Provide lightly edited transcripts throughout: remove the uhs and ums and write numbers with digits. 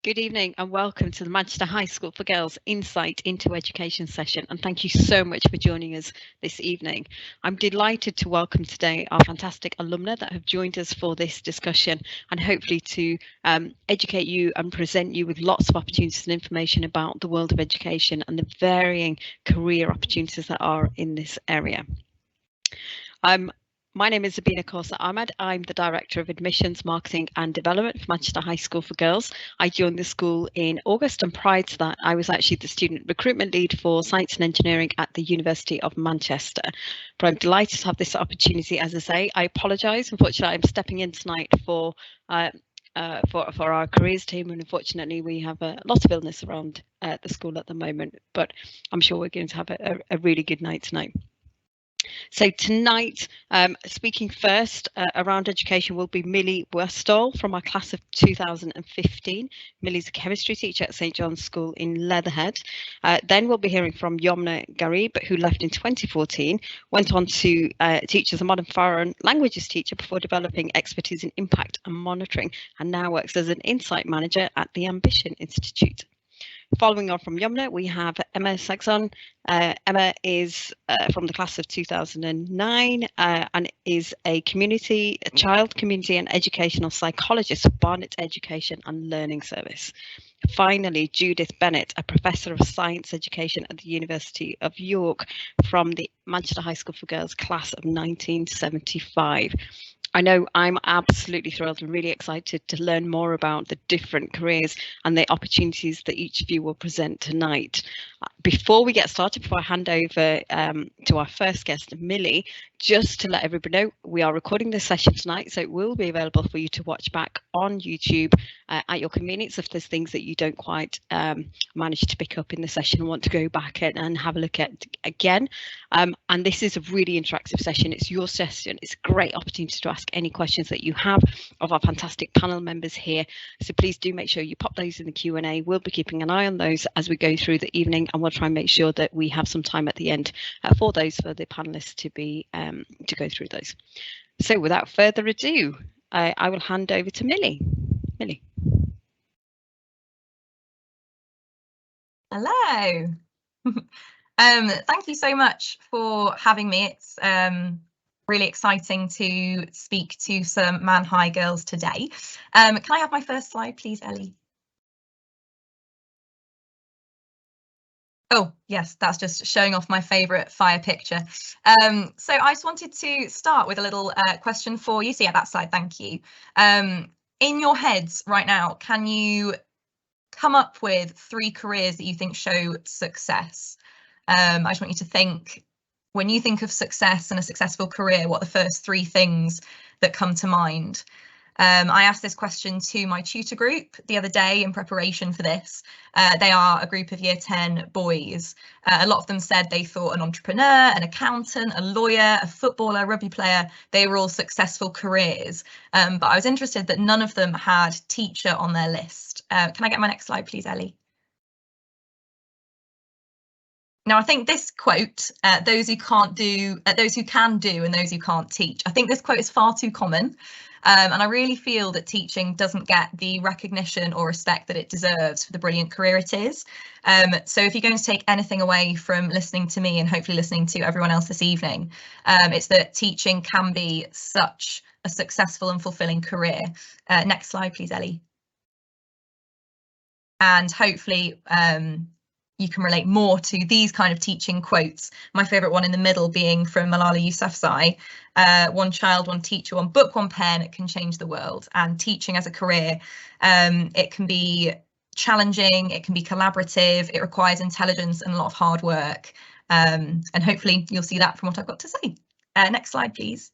Good evening and welcome to the Manchester High School for Girls Insight into Education session, and thank you so much for joining us this evening. I'm delighted to welcome today our fantastic alumni that have joined us for this discussion, and hopefully to educate you and present you with lots of opportunities and information about the world of education and the varying career opportunities that are in this area. My name is Zabina Corsa Ahmed. I'm the Director of Admissions, Marketing and Development for Manchester High School for Girls. I joined the school in August, and prior to that I was actually the Student Recruitment Lead for Science and Engineering at the University of Manchester. But I'm delighted to have this opportunity. As I say, I apologise. Unfortunately, I'm stepping in tonight for our careers team, and unfortunately we have a lot of illness around the school at the moment, but I'm sure we're going to have a really good night tonight. So tonight, speaking first around education will be Millie Westall from our class of 2015. Millie's a chemistry teacher at St John's School in Leatherhead. Then we'll be hearing from Yomna Garib, who left in 2014, went on to teach as a modern foreign languages teacher before developing expertise in impact and monitoring, and now works as an insight manager at the Ambition Institute. Following on from Yomna, we have Emma Saxon. Emma is from the class of 2009 and is a child community and educational psychologist for Barnet Education and Learning Service. Finally, Judith Bennett, a professor of science education at the University of York from the Manchester High School for Girls class of 1975. I know I'm absolutely thrilled and really excited to learn more about the different careers and the opportunities that each of you will present tonight. Before we get started, before I hand over to our first guest, Millie, just to let everybody know, we are recording this session tonight, so it will be available for you to watch back on YouTube at your convenience if there's things that you don't quite manage to pick up in the session and want to go back and have a look at again. And this is a really interactive session. It's your session. It's a great opportunity to ask any questions that you have of our fantastic panel members here. So please do make sure you pop those in the Q&A. We'll be keeping an eye on those as we go through the evening, and we'll try and make sure that we have some time at the end for the panelists to go through those. So without further ado, I will hand over to Millie. Millie. Hello. Thank you so much for having me. It's really exciting to speak to some Man High girls today. Can I have my first slide, please, Ellie? Oh, yes, that's just showing off my favourite fire picture. So I just wanted to start with a little question for you. So yeah, that slide, thank you. In your heads right now, can you come up with 3 careers that you think show success? I just want you to think, when you think of success and a successful career, what are the first 3 things that come to mind? I asked this question to my tutor group the other day in preparation for this. They are a group of year 10 boys. A lot of them said they thought an entrepreneur, an accountant, a lawyer, a footballer, a rugby player, they were all successful careers. But I was interested that none of them had teacher on their list. Can I get my next slide, please, Ellie? Now, I think this quote, those who can do and those who can't teach, I think this quote is far too common. And I really feel that teaching doesn't get the recognition or respect that it deserves for the brilliant career it is. So if you're going to take anything away from listening to me and hopefully listening to everyone else this evening, it's that teaching can be such a successful and fulfilling career. Next slide, please, Ellie. And hopefully you can relate more to these kind of teaching quotes. My favourite one in the middle being from Malala Yousafzai, one child, one teacher, one book, one pen, it can change the world. And teaching as a career, it can be challenging, it can be collaborative, it requires intelligence and a lot of hard work. And hopefully you'll see that from what I've got to say. Next slide, please.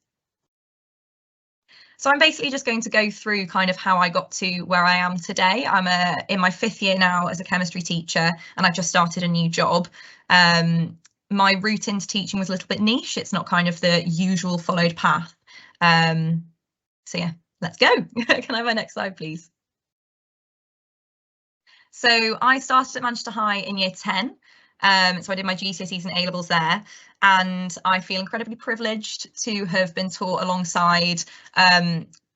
So I'm basically just going to go through kind of how I got to where I am today. I'm in my 5th year now as a chemistry teacher, and I've just started a new job. My route into teaching was a little bit niche. It's not kind of the usual followed path. So yeah, let's go. Can I have my next slide, please? So I started at Manchester High in year 10. So I did my GCSEs and A-levels there, and I feel incredibly privileged to have been taught alongside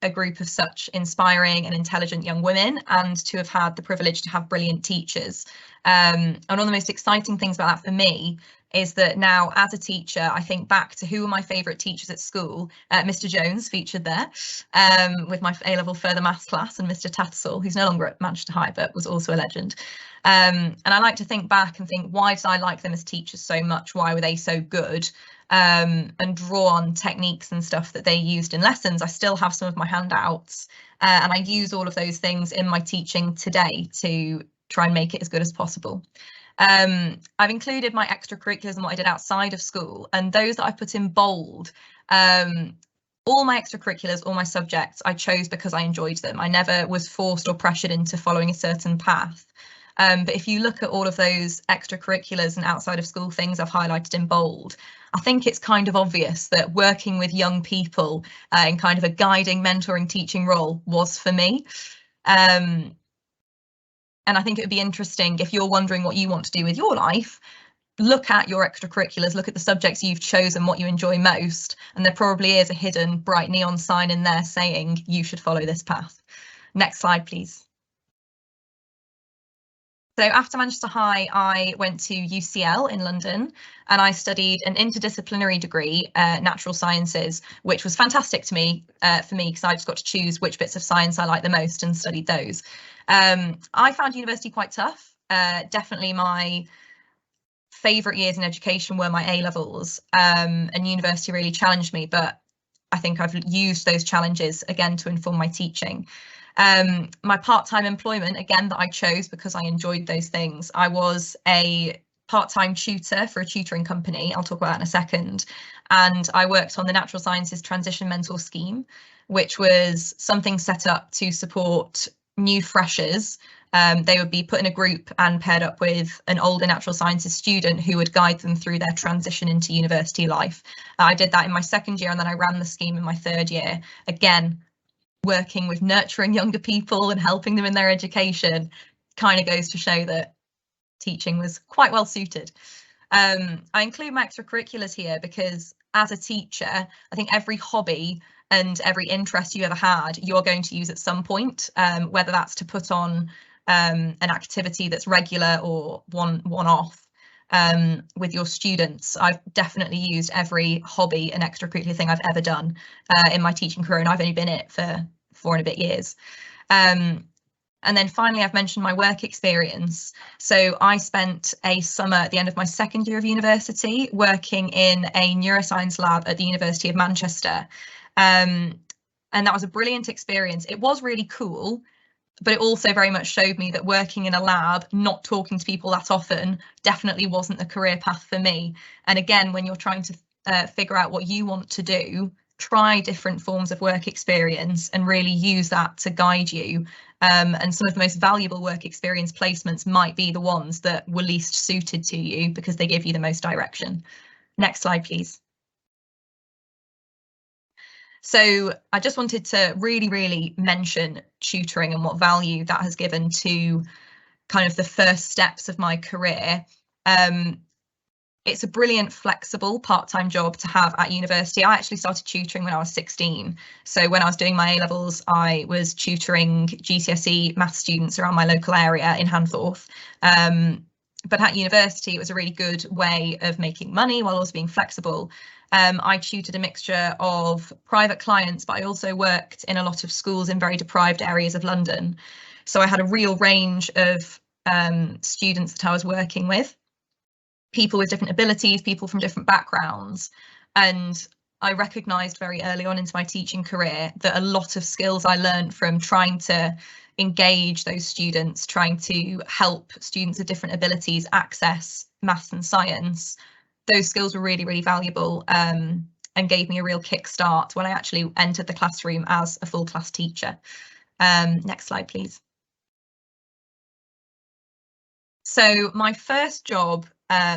a group of such inspiring and intelligent young women, and to have had the privilege to have brilliant teachers. And one of the most exciting things about that for me is that now, as a teacher, I think back to who were my favourite teachers at school. Mr. Jones featured there with my A-level further maths class, and Mr. Tattersall, who's no longer at Manchester High but was also a legend. And I like to think back and think, why did I like them as teachers so much? Why were they so good? And draw on techniques and stuff that they used in lessons. I still have some of my handouts, and I use all of those things in my teaching today to try and make it as good as possible. I've included my extracurriculars and what I did outside of school, and those that I put in bold. All my extracurriculars, all my subjects, I chose because I enjoyed them. I never was forced or pressured into following a certain path. But if you look at all of those extracurriculars and outside of school things I've highlighted in bold, I think it's kind of obvious that working with young people in kind of a guiding, mentoring, teaching role was for me. And I think it would be interesting, if you're wondering what you want to do with your life, look at your extracurriculars, look at the subjects you've chosen, what you enjoy most, and there probably is a hidden bright neon sign in there saying you should follow this path. Next slide, please. So after Manchester High, I went to UCL in London, and I studied an interdisciplinary degree, natural sciences, which was fantastic for me, because I just got to choose which bits of science I liked the most and studied those. I found university quite tough. Definitely my favourite years in education were my A-levels, and university really challenged me, but I think I've used those challenges again to inform my teaching. My part-time employment, again, that I chose because I enjoyed those things. I was a part-time tutor for a tutoring company. I'll talk about that in a second. And I worked on the Natural Sciences Transition Mentor Scheme, which was something set up to support new freshers. They would be put in a group and paired up with an older natural sciences student who would guide them through their transition into university life. I did that in my second year, and then I ran the scheme in my third year. Again, working with nurturing younger people and helping them in their education kind of goes to show that teaching was quite well suited. I include my extracurriculars here because as a teacher, I think every hobby and every interest you ever had, you're going to use at some point, whether that's to put on an activity that's regular or one-off. With your students. I've definitely used every hobby and extracurricular thing I've ever done in my teaching career, and I've only been in it for 4 and a bit years. And then finally, I've mentioned my work experience. So I spent a summer at the end of my second year of university working in a neuroscience lab at the University of Manchester. And that was a brilliant experience. It was really cool, but it also very much showed me that working in a lab, not talking to people that often, definitely wasn't the career path for me. And again, when you're trying to figure out what you want to do, try different forms of work experience and really use that to guide you. And some of the most valuable work experience placements might be the ones that were least suited to you because they give you the most direction. Next slide, please. So I just wanted to really mention tutoring and what value that has given to kind of the first steps of my career. It's a brilliant, flexible part-time job to have at university. I actually started tutoring when I was 16. So when I was doing my A-levels, I was tutoring GCSE maths students around my local area in Handforth. But at university, it was a really good way of making money while also being flexible. I tutored a mixture of private clients, but I also worked in a lot of schools in very deprived areas of London. So I had a real range of students that I was working with, people with different abilities, people from different backgrounds. And I recognised very early on into my teaching career that a lot of skills I learned from trying to engage those students, trying to help students of different abilities access maths and science, those skills were really valuable and gave me a real kickstart when I actually entered the classroom as a full class teacher. Next slide, please. So my first job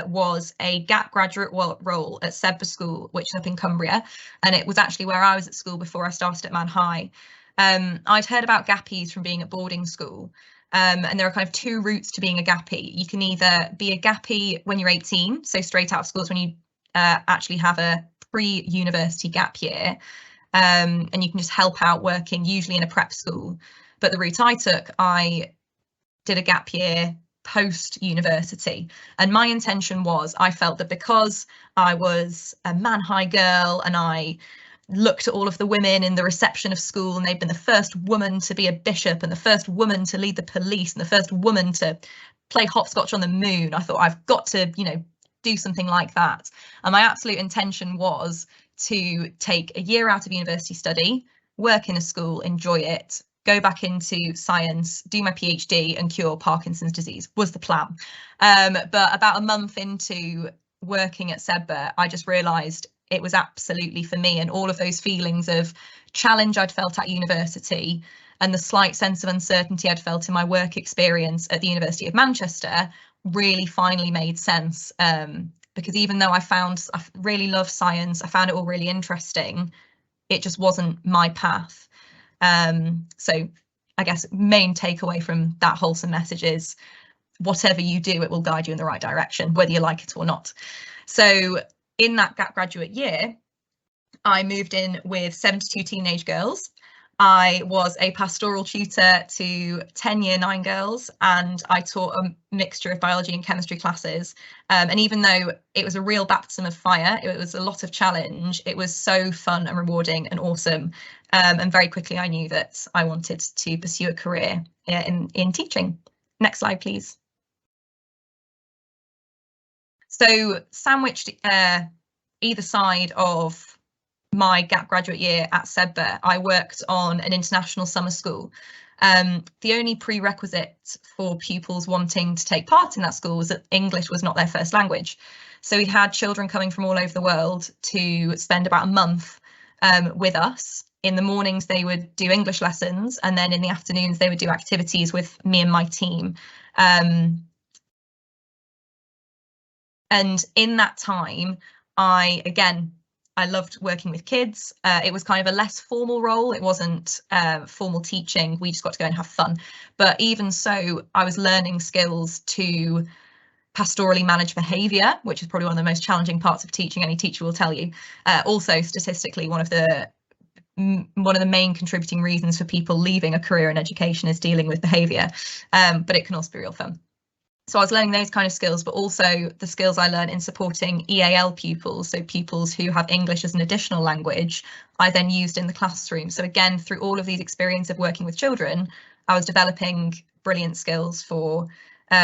was a gap graduate role at Sedbergh School, which is up in Cumbria, and it was actually where I was at school before I started at Man High. I'd heard about gappies from being at boarding school, and there are kind of 2 routes to being a gappie. You can either be a gappie when you're 18, so straight out of school is when you actually have a pre-university gap year, and you can just help out working usually in a prep school. But the route I took, I did a gap year post university, and my intention was, I felt that because I was a man-high girl and I looked at all of the women in the reception of school and they'd been the first woman to be a bishop and the first woman to lead the police and the first woman to play hopscotch on the moon, I thought I've got to, you know, do something like that. And my absolute intention was to take a year out of university study, work in a school, enjoy it, go back into science, do my PhD and cure Parkinson's disease was the plan. But about a month into working at Sedbergh, I just realised it was absolutely for me, and all of those feelings of challenge I'd felt at university and the slight sense of uncertainty I'd felt in my work experience at the University of Manchester really finally made sense, because even though I really love science, I found it all really interesting, it just wasn't my path. So I guess main takeaway from that wholesome message is whatever you do, it will guide you in the right direction, whether you like it or not. So in that gap graduate year, I moved in with 72 teenage girls. I was a pastoral tutor to 10 year 9 girls, and I taught a mixture of biology and chemistry classes. And even though it was a real baptism of fire, it was a lot of challenge, it was so fun and rewarding and awesome. And very quickly I knew that I wanted to pursue a career in teaching. Next slide, please. So sandwiched either side of my gap graduate year at Sedbergh, I worked on an international summer school. The only prerequisite for pupils wanting to take part in that school was that English was not their first language. So we had children coming from all over the world to spend about a month with us. In the mornings they would do English lessons, and then in the afternoons they would do activities with me and my team. And in that time, I loved working with kids. It was kind of a less formal role. It wasn't formal teaching. We just got to go and have fun. But even so, I was learning skills to pastorally manage behaviour, which is probably one of the most challenging parts of teaching. Any teacher will tell you. Also, statistically, one of the main contributing reasons for people leaving a career in education is dealing with behaviour. But it can also be real fun. So I was learning those kind of skills, but also the skills I learned in supporting EAL pupils, so pupils who have English as an additional language, I then used in the classroom. So again, through all of these experiences of working with children, I was developing brilliant skills for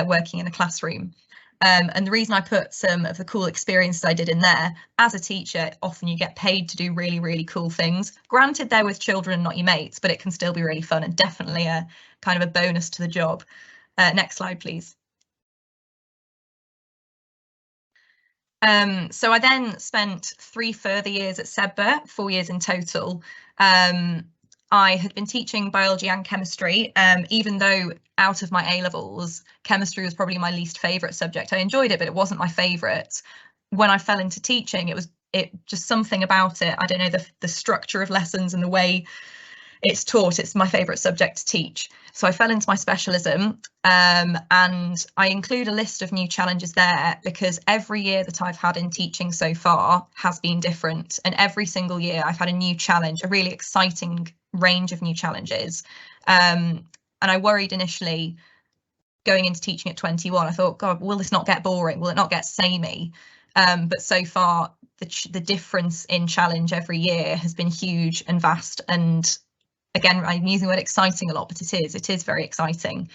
working in the classroom. And the reason I put some of the cool experiences I did in there, as a teacher, often you get paid to do really, really cool things. Granted, they're with children and not your mates, but it can still be really fun and definitely a kind of a bonus to the job. Next slide, please. So I then spent 3 further years at Sedbergh, 4 years in total. I had been teaching biology and chemistry, even though out of my A-levels, chemistry was probably my least favourite subject. I enjoyed it, but it wasn't my favourite. When I fell into teaching, it just something about it. I don't know, the structure of lessons and the way it's taught, it's my favourite subject to teach. So I fell into my specialism, and I include a list of new challenges there because every year that I've had in teaching so far has been different, and every single year I've had a new challenge, a really exciting range of new challenges. And I worried initially going into teaching at 21, I thought, God, will this not get boring? Will it not get samey? But so far the difference in challenge every year has been huge and vast, and again, I'm using the word exciting a lot, but it is very exciting.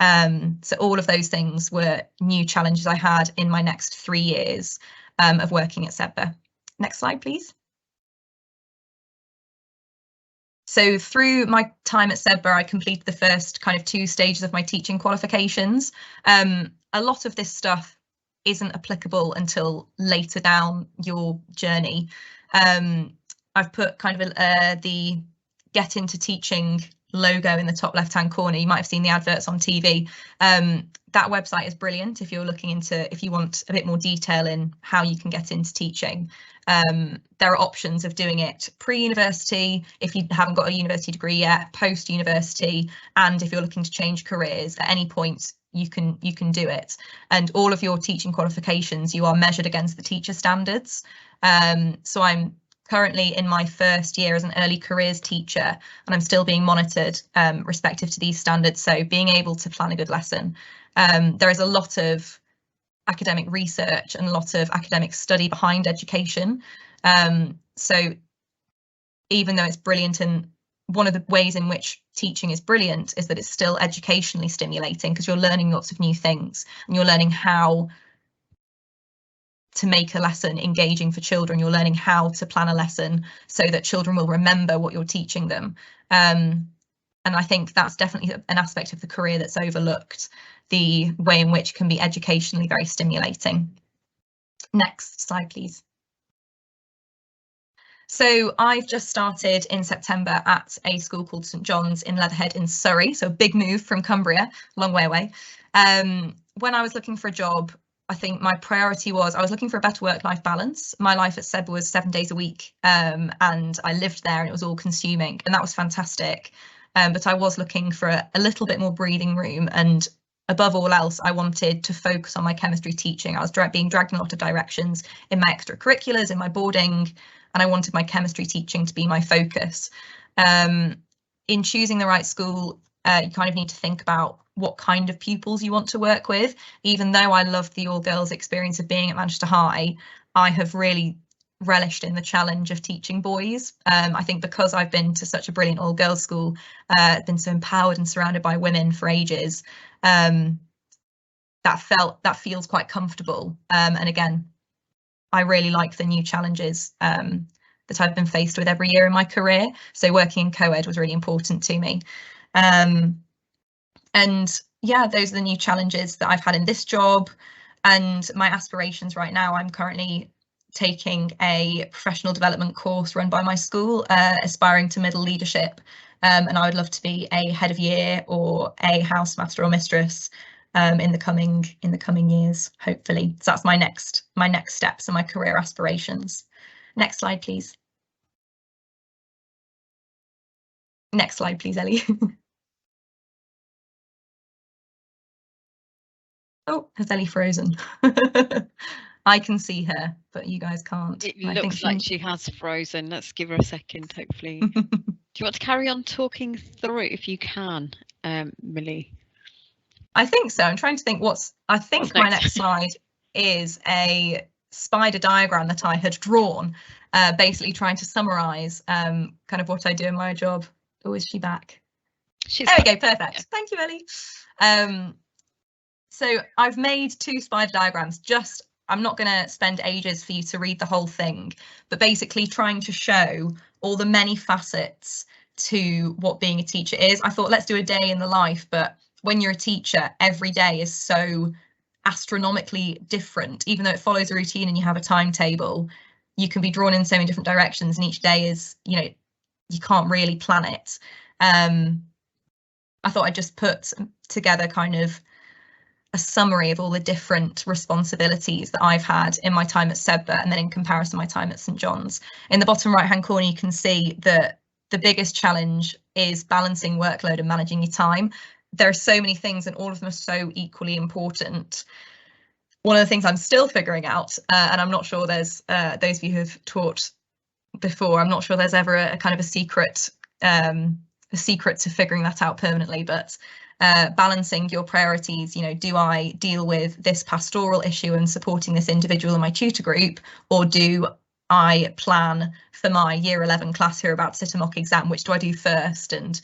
So all of those things were new challenges I had in my next 3 years of working at Sedbergh. Next slide, please. So through my time at Sedbergh, I completed the first kind of 2 stages of my teaching qualifications. A lot of this stuff isn't applicable until later down your journey. I've put kind of the Get Into Teaching logo in the top left hand corner. You might have seen the adverts on TV. That website is brilliant if you're looking into, if you want a bit more detail in how you can get into teaching. There are options of doing it pre-university if you haven't got a university degree yet, post-university, and if you're looking to change careers at any point, you can do it. And all of your teaching qualifications, you are measured against the teacher standards. So I'm currently in my first year as an early careers teacher, and I'm still being monitored respective to these standards. So being able to plan a good lesson. There is a lot of academic research and a lot of academic study behind education. So even though it's brilliant, and one of the ways in which teaching is brilliant is that it's still educationally stimulating, because you're learning lots of new things and you're learning how to make a lesson engaging for children. You're learning how to plan a lesson so that children will remember what you're teaching them. And I think that's definitely an aspect of the career that's overlooked, the way in which it can be educationally very stimulating. Next slide, please. So I've just started in September at a school called St John's in Leatherhead in Surrey, so a big move from Cumbria, a long way away. When I was looking for a job, I think my priority was I was looking for a better work-life balance. My life at SEB was 7 days a week, and I lived there and it was all consuming, and that was fantastic. But I was looking for a little bit more breathing room, and above all else, I wanted to focus on my chemistry teaching. I was being dragged in a lot of directions in my extracurriculars, in my boarding, and I wanted my chemistry teaching to be my focus. In choosing the right school, you kind of need to think about what kind of pupils you want to work with. Even though I loved the all-girls experience of being at Manchester High, I have really relished in the challenge of teaching boys. I think because I've been to such a brilliant all-girls school, been so empowered and surrounded by women for ages, that feels quite comfortable. And again, I really like the new challenges that I've been faced with every year in my career. So working in co-ed was really important to me. And yeah, those are the new challenges that I've had in this job and my aspirations right now. I'm currently taking a professional development course run by my school, aspiring to middle leadership. And I would love to be a head of year or a housemaster or mistress in the coming years, hopefully. So that's my next steps and my career aspirations. Next slide, please. Next slide, please, Ellie. Oh, has Ellie frozen? I can see her, but you guys can't. It looks like she has frozen. Let's give her a second, hopefully. Do you want to carry on talking through if you can, Millie? I think so. I'm trying to think I think my next slide is a spider diagram that I had drawn, basically trying to summarize kind of what I do in my job. Oh, is she back? There we go, perfect. Yeah. Thank you, Ellie. So I've made 2 spider diagrams. I'm not going to spend ages for you to read the whole thing, but basically trying to show all the many facets to what being a teacher is. I thought, let's do a day in the life, but when you're a teacher, every day is so astronomically different. Even though it follows a routine and you have a timetable, you can be drawn in so many different directions, and each day is, you know, you can't really plan it. I thought I'd just put together kind of a summary of all the different responsibilities that I've had in my time at SEBA and then in comparison to my time at St John's. In the bottom right hand corner, you can see that the biggest challenge is balancing workload and managing your time. There are so many things and all of them are so equally important. One of the things I'm still figuring out, and I'm not sure there's those of you who have taught before, I'm not sure there's ever a kind of a secret to figuring that out permanently, but balancing your priorities. You know, do I deal with this pastoral issue and supporting this individual in my tutor group, or do I plan for my year 11 class who are about to sit a mock exam? Which do I do first, and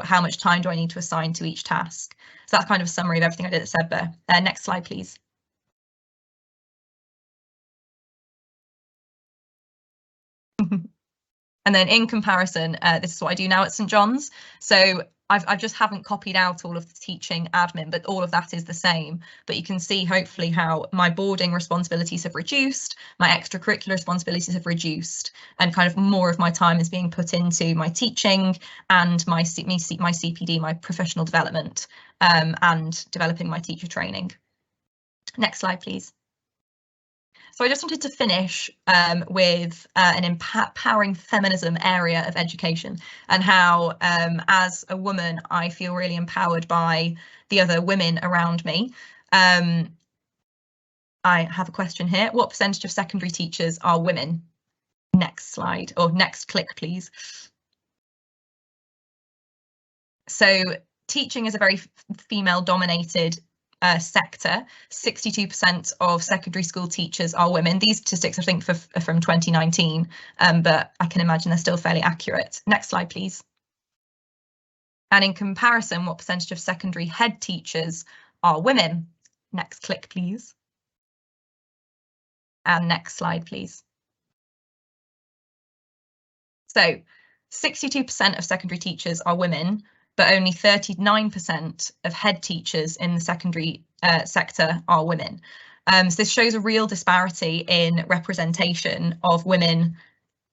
how much time do I need to assign to each task? So that's kind of a summary of everything I did at SEBA. Next slide, please. And then in comparison, this is what I do now at St John's. So I just haven't copied out all of the teaching admin, but all of that is the same. But you can see hopefully how my boarding responsibilities have reduced, my extracurricular responsibilities have reduced, and kind of more of my time is being put into my teaching and my CPD, my professional development, and developing my teacher training. Next slide, please. So I just wanted to finish with an empowering feminism area of education, and how as a woman I feel really empowered by the other women around me. I have a question here. What percentage of secondary teachers are women? Next slide, or next click, please. So teaching is a very female dominated sector. 62% of secondary school teachers are women. These statistics, I think, are from 2019, but I can imagine they're still fairly accurate. Next slide, please. And in comparison, what percentage of secondary head teachers are women? Next click, please. And next slide, please. So 62% of secondary teachers are women, but only 39% of head teachers in the secondary sector are women. So this shows a real disparity in representation of women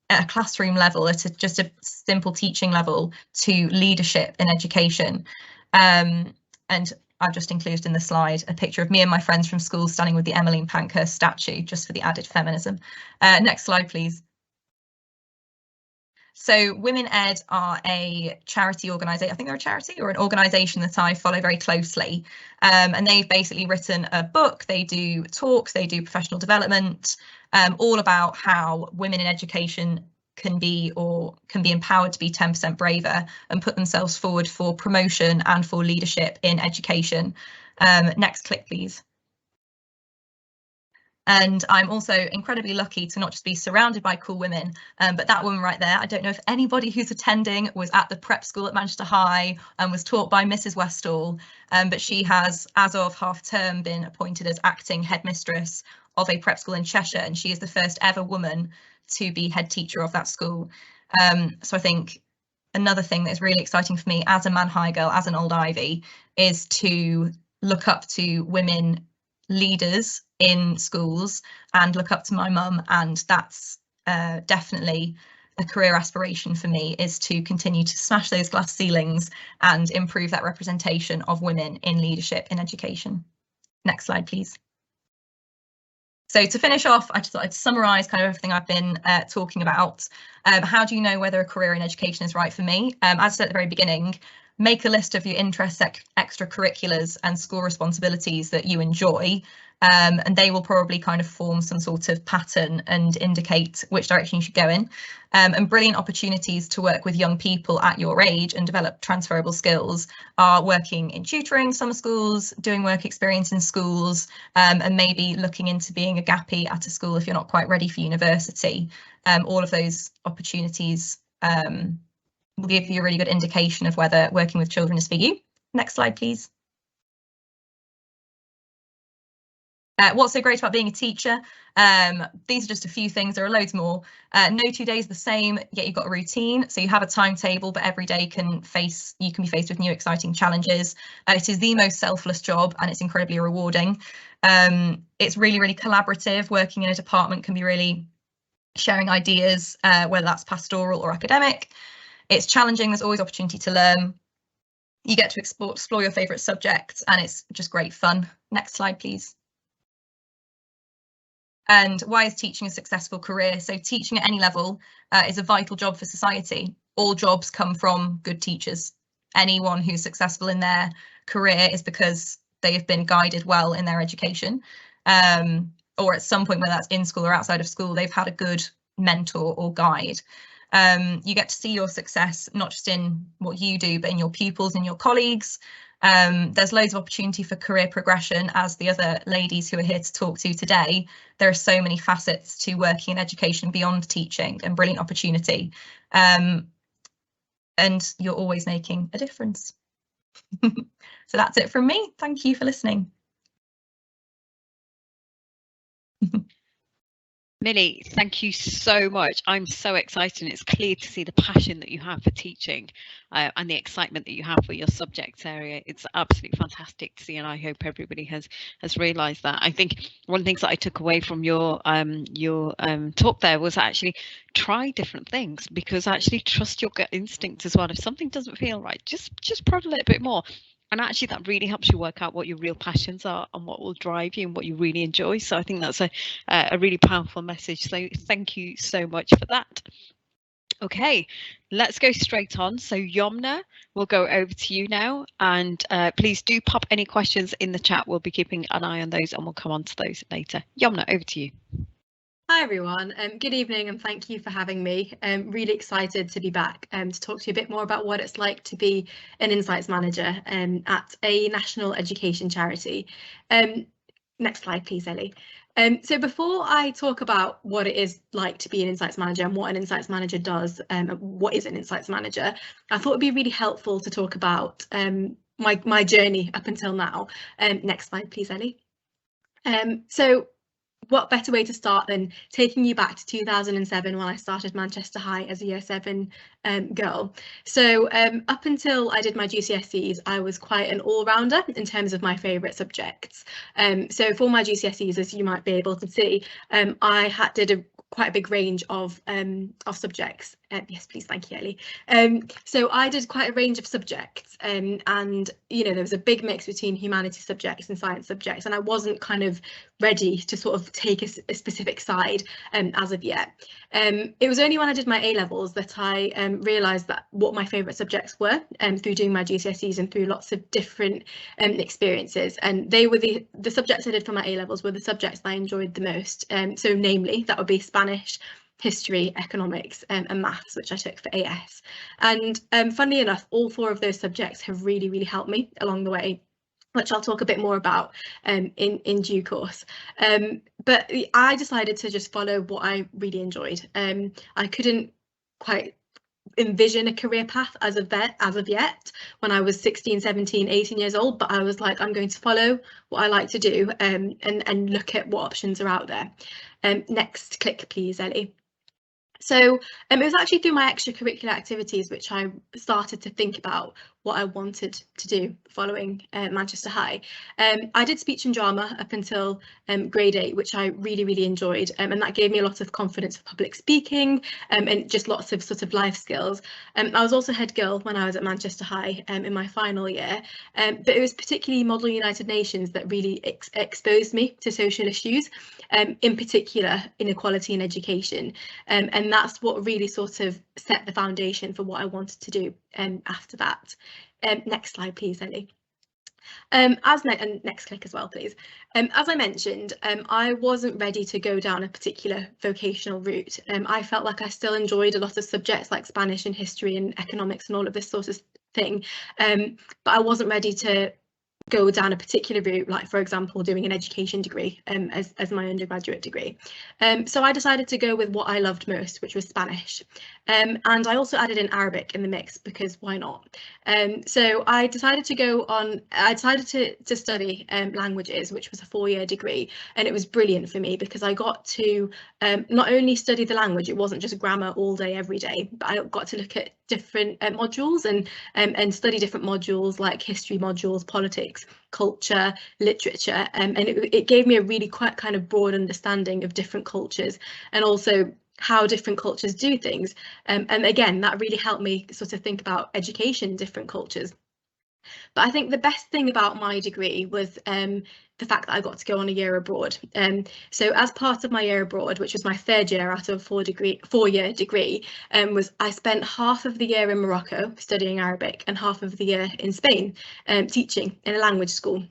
at a classroom level, at just a simple teaching level, to leadership in education. And I've just included in the slide a picture of me and my friends from school standing with the Emmeline Pankhurst statue, just for the added feminism. Next slide, please. So Women Ed are a charity organisation. I think they're a charity or an organisation that I follow very closely. And they've basically written a book. They do talks, they do professional development, all about how women in education can be empowered to be 10% braver and put themselves forward for promotion and for leadership in education. Next click, please. And I'm also incredibly lucky to not just be surrounded by cool women, but that woman right there, I don't know if anybody who's attending was at the prep school at Manchester High and was taught by Mrs. Westall, but she has, as of half term, been appointed as acting headmistress of a prep school in Cheshire, and she is the first ever woman to be head teacher of that school. So I think another thing that is really exciting for me as a Man High girl, as an old Ivy, is to look up to women leaders in schools and look up to my mum, and that's definitely a career aspiration for me, is to continue to smash those glass ceilings and improve that representation of women in leadership in education. Next slide, please. So to finish off, I just thought I'd summarise kind of everything I've been talking about. How do you know whether a career in education is right for me? As I said at the very beginning, make a list of your interests, extracurriculars and school responsibilities that you enjoy, and they will probably kind of form some sort of pattern and indicate which direction you should go in. And brilliant opportunities to work with young people at your age and develop transferable skills are working in tutoring, summer schools, doing work experience in schools, and maybe looking into being a gappy at a school if you're not quite ready for university. All of those opportunities will give you a really good indication of whether working with children is for you. Next slide, please. What's so great about being a teacher? These are just a few things. There are loads more. No 2 days the same, yet you've got a routine. So you have a timetable, but every day you can be faced with new exciting challenges. It is the most selfless job and it's incredibly rewarding. It's really, really collaborative. Working in a department can be really sharing ideas, whether that's pastoral or academic. It's challenging. There's always opportunity to learn. You get to explore your favourite subjects and it's just great fun. Next slide, please. And why is teaching a successful career? So teaching at any level is a vital job for society. All jobs come from good teachers. Anyone who's successful in their career is because they have been guided well in their education, or at some point, whether that's in school or outside of school, they've had a good mentor or guide. You get to see your success, not just in what you do, but in your pupils and your colleagues. There's loads of opportunity for career progression, as the other ladies who are here to talk to today. There are so many facets to working in education beyond teaching, and brilliant opportunity. And you're always making a difference. So that's it from me. Thank you for listening. Millie, thank you so much. I'm so excited, and it's clear to see the passion that you have for teaching and the excitement that you have for your subject area. It's absolutely fantastic to see, and I hope everybody has realised that. I think one of the things that I took away from your talk there was actually try different things, because actually trust your gut instinct as well. If something doesn't feel right, just prod a little bit more. And actually that really helps you work out what your real passions are and what will drive you and what you really enjoy. So I think that's a really powerful message. So thank you so much for that. Okay, let's go straight on. So Yomna, we'll go over to you now, and please do pop any questions in the chat. We'll be keeping an eye on those and we'll come on to those later. Yomna, over to you. Hi everyone, good evening and thank you for having me. Really excited to be back to talk to you a bit more about what it's like to be an Insights Manager at a national education charity. Next slide please, Ellie. So before I talk about what it is like to be an Insights Manager and what an Insights Manager does, what is an Insights Manager, I thought it'd be really helpful to talk about my journey up until now. Next slide please, Ellie. So what better way to start than taking you back to 2007 when I started Manchester High as a year 7 girl. So up until I did my GCSEs, I was quite an all-rounder in terms of my favourite subjects. So for my GCSEs, as you might be able to see, I did quite a big range of subjects. Yes, please, thank you, Ellie. So I did quite a range of subjects, and you know there was a big mix between humanities subjects and science subjects, and I wasn't kind of ready to sort of take a specific side as of yet. It was only when I did my A-levels that I realised that what my favourite subjects were, through doing my GCSEs and through lots of different experiences. And they were the subjects I did for my A-levels were the subjects I enjoyed the most. So namely, that would be Spanish, history, economics and maths, which I took for AS. And funnily enough, all 4 of those subjects have really helped me along the way, which I'll talk a bit more about in due course. But I decided to just follow what I really enjoyed. I couldn't quite envision a career path as of yet when I was 16, 17, 18 years old, but I was like, I'm going to follow what I like to do and look at what options are out there. Next click please, Ellie. So it was actually through my extracurricular activities which I started to think about what I wanted to do following Manchester High. I did speech and drama up until grade 8, which I really enjoyed, and that gave me a lot of confidence for public speaking and just lots of sort of life skills. I was also head girl when I was at Manchester High in my final year, but it was particularly Model United Nations that really exposed me to social issues, in particular inequality in education, and that's what really sort of set the foundation for what I wanted to do after that. Next slide please, Ellie. And next click as well, please. As I mentioned, I wasn't ready to go down a particular vocational route. I felt like I still enjoyed a lot of subjects like Spanish and history and economics and all of this sort of thing, but I wasn't ready to go down a particular route, like for example doing an education degree as my undergraduate degree. So I decided to go with what I loved most, which was Spanish, and I also added in Arabic in the mix because why not. So I decided to study languages, which was a 4-year degree, and it was brilliant for me because I got to not only study the language, it wasn't just grammar all day every day, but I got to look at different modules and study different modules like history modules, politics, culture, literature, and it gave me a really quite kind of broad understanding of different cultures and also how different cultures do things, and again that really helped me sort of think about education in different cultures. But I think the best thing about my degree was the fact that I got to go on a year abroad. So as part of my year abroad, which was my 3rd year out of a 4-year degree, was I spent half of the year in Morocco studying Arabic and half of the year in Spain teaching in a language school.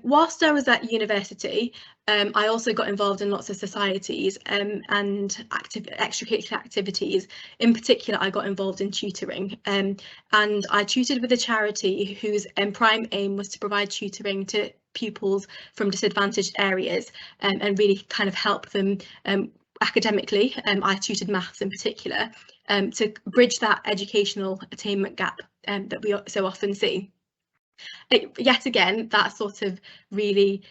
Whilst I was at university, I also got involved in lots of societies and extracurricular activities. In particular, I got involved in tutoring, and I tutored with a charity whose prime aim was to provide tutoring to pupils from disadvantaged areas and really kind of help them academically. I tutored maths in particular to bridge that educational attainment gap that we so often see. Yet again, that sort of really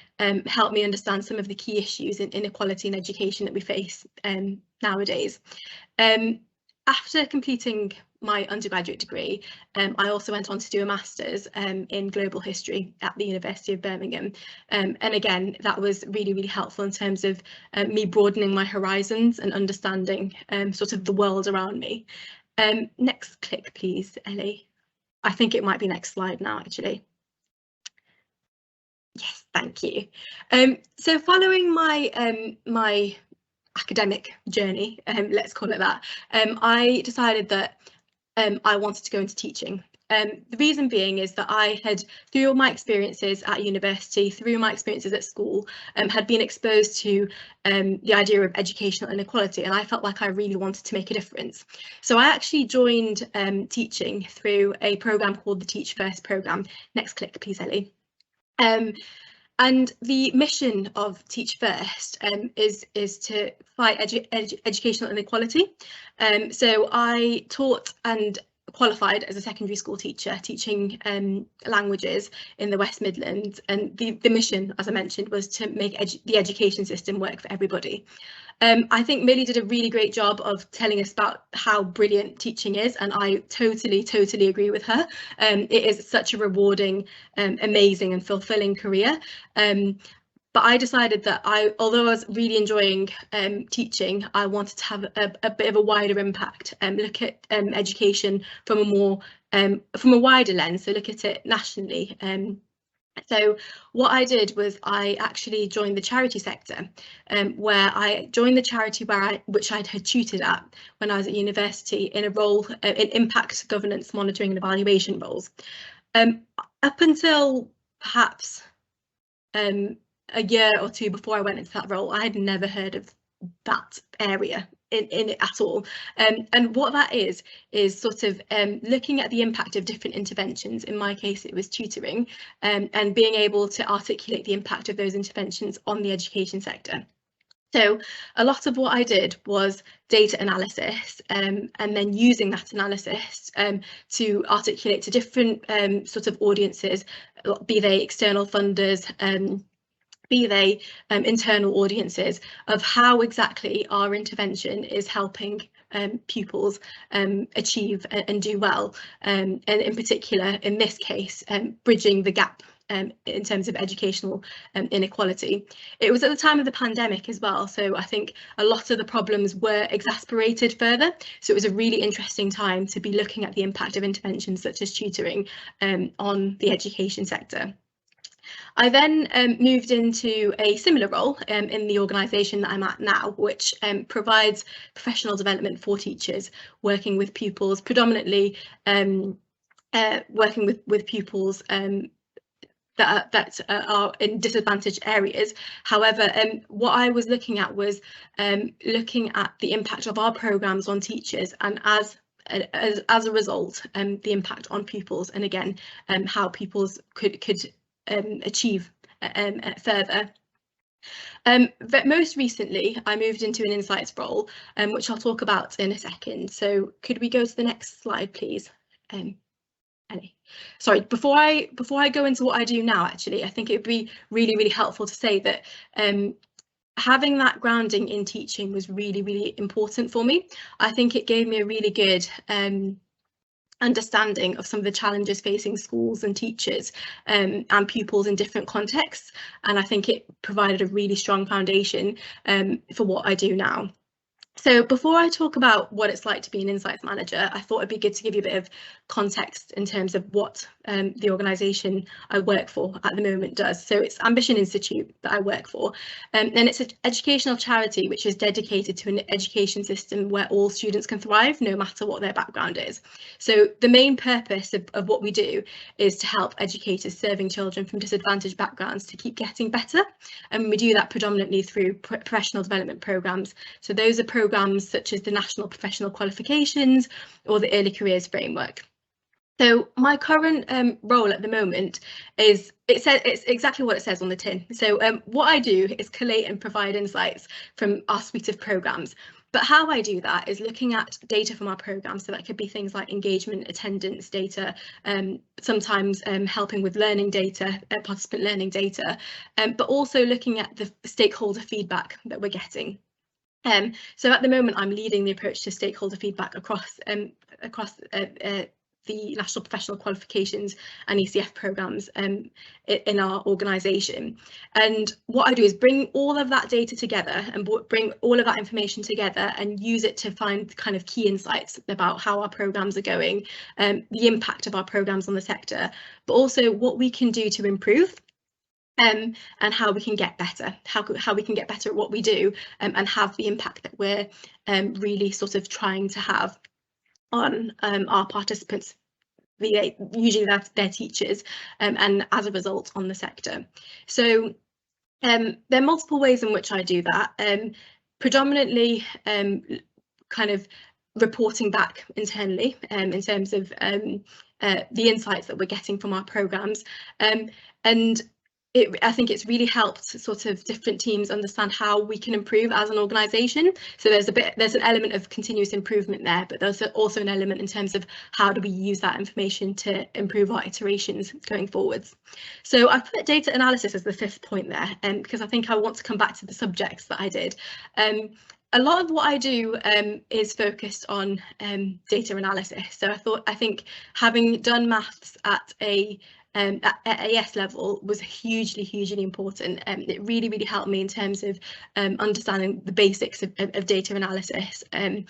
helped me understand some of the key issues in inequality in education that we face nowadays. After completing my undergraduate degree, I also went on to do a master's in global history at the University of Birmingham. And again, that was really helpful in terms of me broadening my horizons and understanding sort of the world around me. Next click, please, Ellie. I think it might be next slide now, actually. Yes, thank you. So following my academic journey, let's call it that, I decided that I wanted to go into teaching. The reason being is that I had, through my experiences at university, through my experiences at school, had been exposed to the idea of educational inequality, and I felt like I really wanted to make a difference. So I actually joined teaching through a programme called the Teach First programme. Next click, please, Ellie. And the mission of Teach First is to fight educational inequality. So I taught and qualified as a secondary school teacher, teaching languages in the West Midlands, and the mission, as I mentioned, was to make the education system work for everybody. I think Millie did a really great job of telling us about how brilliant teaching is, and I totally agree with her. It is such a rewarding, amazing and fulfilling career. But I decided that although I was really enjoying teaching, I wanted to have a bit of a wider impact and look at education from a wider lens, so look at it nationally. So what I did was I actually joined the charity sector, where I joined the charity which I had tutored at when I was at university in a role in impact governance, monitoring and evaluation roles. Up until perhaps a year or two before I went into that role, I had never heard of that area in it at all. And what that is sort of looking at the impact of different interventions. In my case, it was tutoring, and being able to articulate the impact of those interventions on the education sector. So a lot of what I did was data analysis, and then using that analysis to articulate to different sort of audiences, be they external funders, be they internal audiences, of how exactly our intervention is helping pupils achieve and do well, and in particular, in this case, bridging the gap in terms of educational inequality. It was at the time of the pandemic as well, so I think a lot of the problems were exacerbated further, so it was a really interesting time to be looking at the impact of interventions such as tutoring on the education sector. I then moved into a similar role in the organisation that I'm at now, which provides professional development for teachers, working with pupils, predominantly working with pupils that are in disadvantaged areas. However, what I was looking at was looking at the impact of our programmes on teachers, and as a result, the impact on pupils, and again, how pupils could achieve further. But most recently, I moved into an insights role, which I'll talk about in a second. So could we go to the next slide, please? Ellie. Sorry, before I go into what I do now, actually, I think it would be really helpful to say that having that grounding in teaching was really important for me. I think it gave me a really good understanding of some of the challenges facing schools and teachers and pupils in different contexts, and I think it provided a really strong foundation for what I do now. So before I talk about what it's like to be an insights manager, I thought it'd be good to give you a bit of context in terms of what the organisation I work for at the moment does. So it's Ambition Institute that I work for, and it's an educational charity which is dedicated to an education system where all students can thrive, no matter what their background is. So the main purpose of what we do is to help educators serving children from disadvantaged backgrounds to keep getting better, and we do that predominantly through professional development programmes. So those are programmes such as the National Professional Qualifications or the Early Careers Framework. So my current role at the moment is, it's exactly what it says on the tin. So what I do is collate and provide insights from our suite of programmes. But how I do that is looking at data from our programmes, so that could be things like engagement, attendance data, sometimes helping with learning data, participant learning data, but also looking at the stakeholder feedback that we're getting. So at the moment, I'm leading the approach to stakeholder feedback across the National Professional Qualifications and ECF programmes in our organisation. And what I do is bring all of that data together and bring all of that information together and use it to find kind of key insights about how our programmes are going, the impact of our programmes on the sector, but also what we can do to improve. And how we can get better, how we can get better at what we do, and have the impact that we're really sort of trying to have on our participants usually that's their teachers, and as a result on the sector. So there are multiple ways in which I do that. Predominantly kind of reporting back internally in terms of the insights that we're getting from our programs, and I think it's really helped sort of different teams understand how we can improve as an organisation. So there's an element of continuous improvement there, but there's also an element in terms of how do we use that information to improve our iterations going forwards. So I've put data analysis as the 5th point there, because I think I want to come back to the subjects that I did. A lot of what I do is focused on data analysis. So I think having done maths at at AS level was hugely important. It really helped me in terms of understanding the basics of data analysis and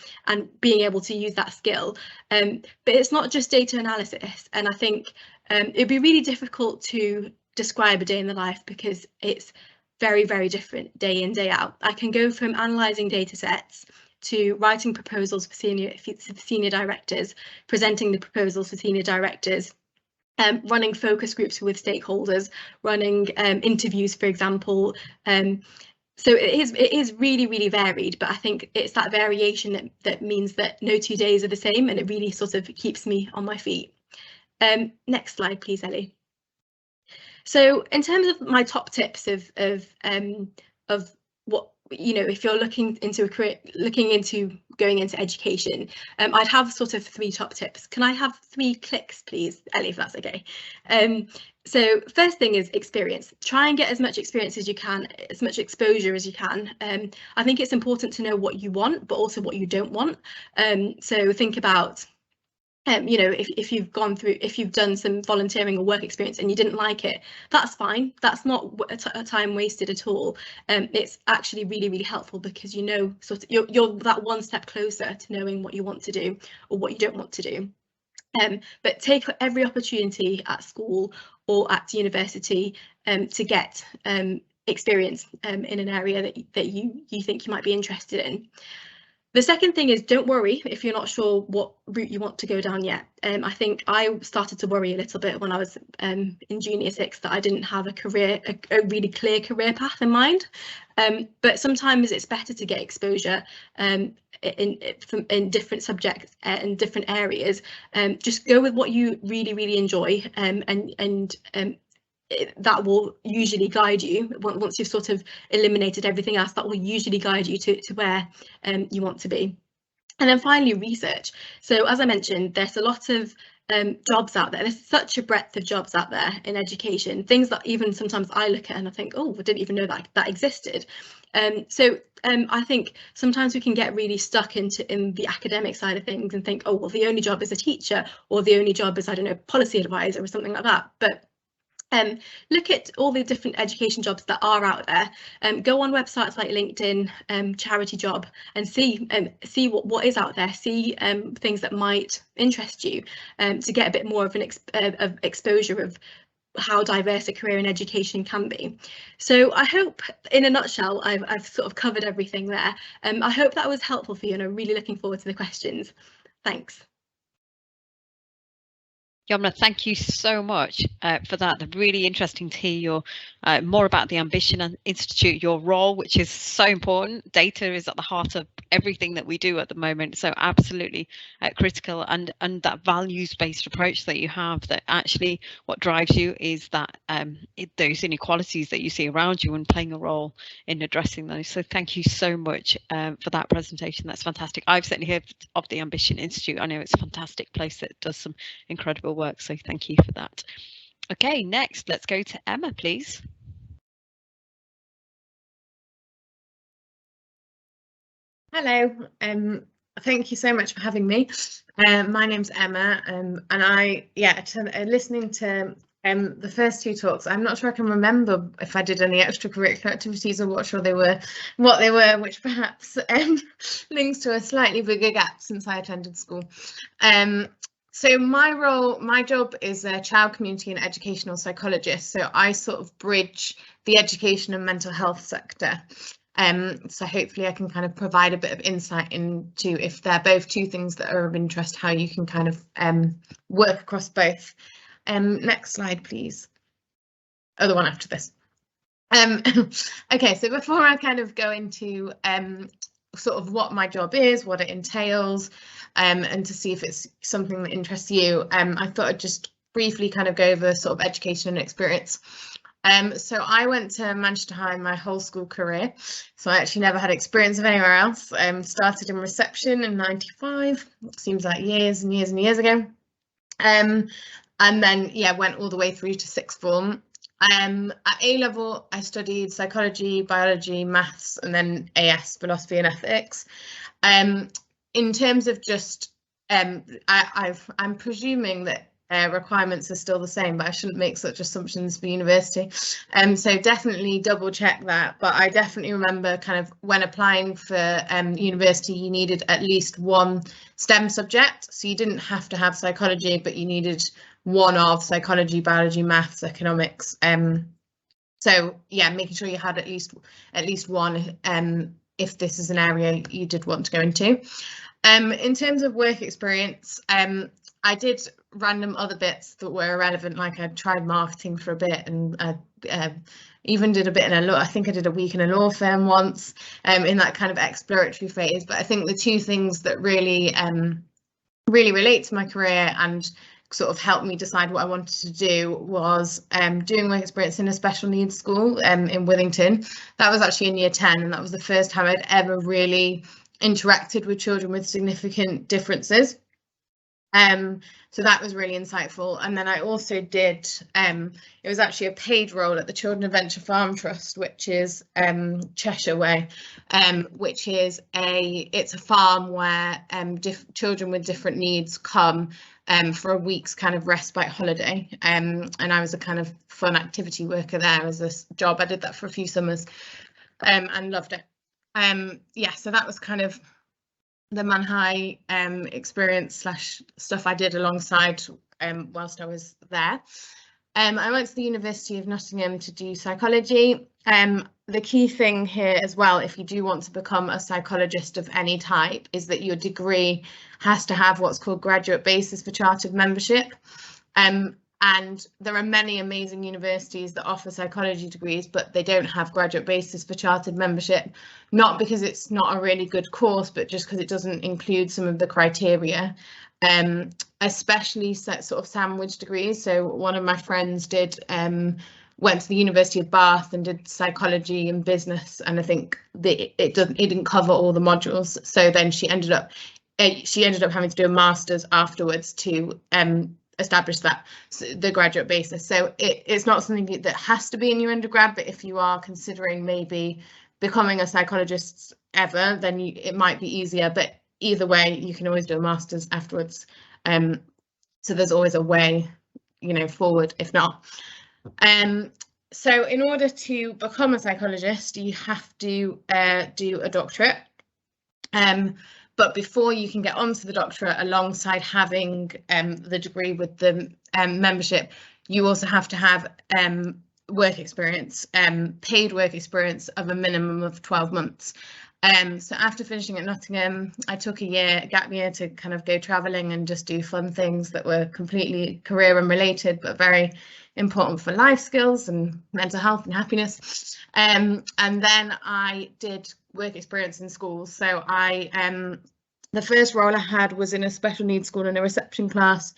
being able to use that skill. But it's not just data analysis, and I think it'd be really difficult to describe a day in the life because it's very different day in, day out. I can go from analysing data sets to writing proposals for senior directors, presenting the proposals for senior directors, running focus groups with stakeholders, running interviews, for example. So it is really varied, but I think it's that variation that means that no 2 days are the same, and it really sort of keeps me on my feet. Next slide, please, Ellie. So in terms of my top tips of what, you know, if you're looking into a career, going into education, I'd have sort of 3 top tips. Can I have 3 clicks, please, Ellie, if that's okay? So first thing is experience. Try and get as much experience as you can, as much exposure as you can. I think it's important to know what you want, but also what you don't want. So think about, you know, if you've done some volunteering or work experience and you didn't like it, that's fine. That's not a time wasted at all. It's actually really helpful because, you know, sort of you're that one step closer to knowing what you want to do or what you don't want to do. But take every opportunity at school or at university to get experience in an area that you think you might be interested in. The second thing is, don't worry if you're not sure what route you want to go down yet. I think I started to worry a little bit when I was in junior 6 that I didn't have a really clear career path in mind. But sometimes it's better to get exposure in different subjects and different areas. Just go with what you really enjoy, and that will usually guide you. Once you've sort of eliminated everything else, that will usually guide you to where you want to be. And then finally, research. So as I mentioned, there's a lot of jobs out there. There's such a breadth of jobs out there in education, things that even sometimes I look at and I think, oh, I didn't even know that existed. So I think sometimes we can get really stuck in the academic side of things and think, oh, well, the only job is a teacher, or the only job is, I don't know, policy advisor or something like that. But look at all the different education jobs that are out there. Go on websites like LinkedIn, Charity Job, and see what is out there. See things that might interest you, to get a bit more of an exposure of how diverse a career in education can be. So I hope, in a nutshell, I've sort of covered everything there. I hope that was helpful for you, and I'm really looking forward to the questions. Thanks. Yomna, thank you so much for that. Really interesting to hear your more about the Ambition Institute, your role, which is so important. Data is at the heart of everything that we do at the moment, so absolutely critical, and that values-based approach that you have, that actually what drives you is that those inequalities that you see around you and playing a role in addressing those. So thank you so much for that presentation. That's fantastic. I've certainly heard of the Ambition Institute. I know it's a fantastic place that does some incredible work, so thank you for that. Okay, next let's go to Emma, please. Hello, thank you so much for having me. My name's Emma, and listening to the first 2 talks, I'm not sure I can remember if I did any extracurricular activities or what they were, which perhaps links to a slightly bigger gap since I attended school. So my job is a child, community and educational psychologist. So I sort of bridge the education and mental health sector. So hopefully I can kind of provide a bit of insight into, if they're both two things that are of interest, how you can kind of work across both. Next slide, please. Oh, the one after this. Okay, so before I kind of go into sort of what my job is, what it entails, and to see if it's something that interests you, I thought I'd just briefly kind of go over sort of education and experience. So I went to Manchester High my whole school career, so I actually never had experience of anywhere else. Started in reception in '95, seems like years and years and years ago, and then yeah, went all the way through to sixth form. At A level, I studied psychology, biology, maths, and then AS, philosophy and ethics. In terms of just, I'm presuming that requirements are still the same, but I shouldn't make such assumptions for university. So definitely double check that. But I definitely remember kind of when applying for university, you needed at least one STEM subject. So you didn't have to have psychology, but you needed one of psychology, biology, maths, economics. So yeah, making sure you had at least one if this is an area you did want to go into. In terms of work experience, I did random other bits that were irrelevant, like I tried marketing for a bit, and I even did a bit in a law. I think I did a week in a law firm once, in that kind of exploratory phase. But I think the two things that really relate to my career and sort of helped me decide what I wanted to do was doing work experience in a special needs school in Withington. That was actually in year 10, and that was the first time I'd ever really interacted with children with significant differences. So that was really insightful. And then I also did, it was actually a paid role at the Children Adventure Farm Trust, which is Cheshire way, which is it's a farm where children with different needs come for a week's kind of respite holiday. And I was a kind of fun activity worker there as a job. I did that for a few summers and loved it. Yeah, so that was kind of the Man High experience slash stuff I did alongside whilst I was there. I went to the University of Nottingham to do psychology. The key thing here as well, if you do want to become a psychologist of any type, is that your degree has to have what's called graduate basis for chartered membership. And there are many amazing universities that offer psychology degrees, but they don't have graduate basis for chartered membership, not because it's not a really good course, but just because it doesn't include some of the criteria, especially sort of sandwich degrees. So one of my friends went to the University of Bath and did psychology and business, and I think that it didn't cover all the modules. So then she ended up having to do a master's afterwards to establish the graduate basis. So it's not something that has to be in your undergrad, but if you are considering maybe becoming a psychologist ever, then it might be easier. But either way, you can always do a master's afterwards. So there's always a way, forward if not. So in order to become a psychologist, you have to do a doctorate. But before you can get onto the doctorate, alongside having the degree with the membership, you also have to have work experience, paid work experience of a minimum of 12 months. So after finishing at Nottingham, I took a gap year to kind of go travelling and just do fun things that were completely career unrelated, but very important for life skills and mental health and happiness. And then I did work experience in schools. So the first role I had was in a special needs school in a reception class.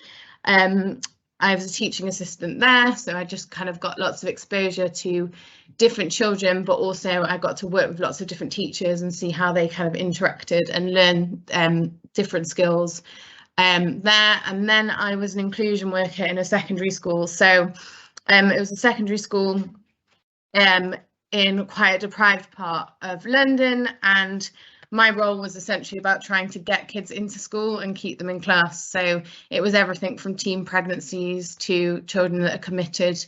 I was a teaching assistant there, so I just kind of got lots of exposure to different children, but also I got to work with lots of different teachers and see how they kind of interacted and learn different skills there. And then I was an inclusion worker in a secondary school. So it was a secondary school in quite a deprived part of London, and my role was essentially about trying to get kids into school and keep them in class. So it was everything from teen pregnancies to children that are committed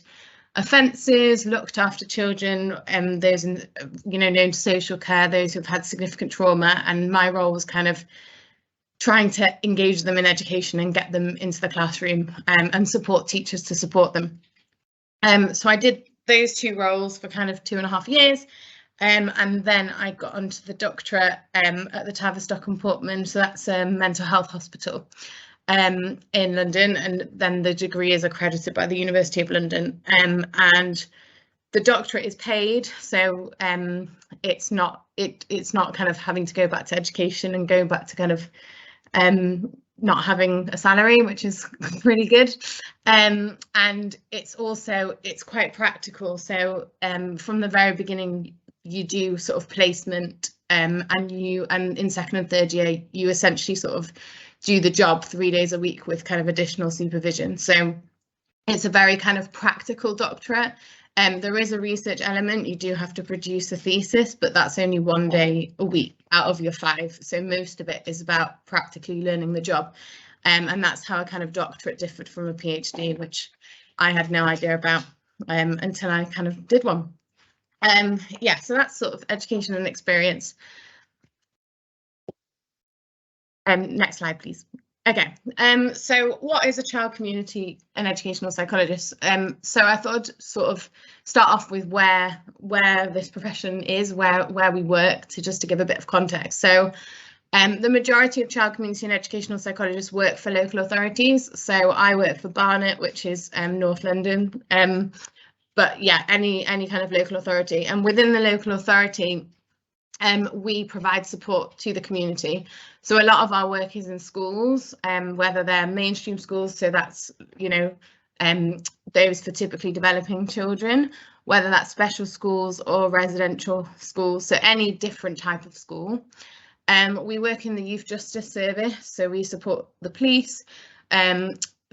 offences, looked after children, and those known to social care, those who've had significant trauma. And my role was kind of trying to engage them in education and get them into the classroom and support teachers to support them. So I did those two roles for kind of 2.5 years. And then I got onto the doctorate at the Tavistock and Portman, so that's a mental health hospital in London, and then the degree is accredited by the University of London, and the doctorate is paid, so it's not kind of having to go back to education and go back to kind of not having a salary, which is really good, and it's quite practical. So from the very beginning you do sort of placement, and in second and third year you essentially sort of do the job 3 days a week with kind of additional supervision. So it's a very kind of practical doctorate. There is a research element. You do have to produce a thesis, but that's only 1 day a week out of your 5. So most of it is about practically learning the job. And that's how a kind of doctorate differed from a PhD, which I had no idea about until I kind of did one. Yeah, so that's sort of education and experience. Next slide, please. Okay, so what is a child community and educational psychologist? So I thought I'd sort of start off with where this profession is, where we work, to give a bit of context. So the majority of child community and educational psychologists work for local authorities. So I work for Barnet, which is North London. But yeah, any kind of local authority, and within the local authority, we provide support to the community. So a lot of our work is in schools, whether they're mainstream schools, so that's, you know, those for typically developing children, whether that's special schools or residential schools, so any different type of school. We work in the youth justice service, so we support the police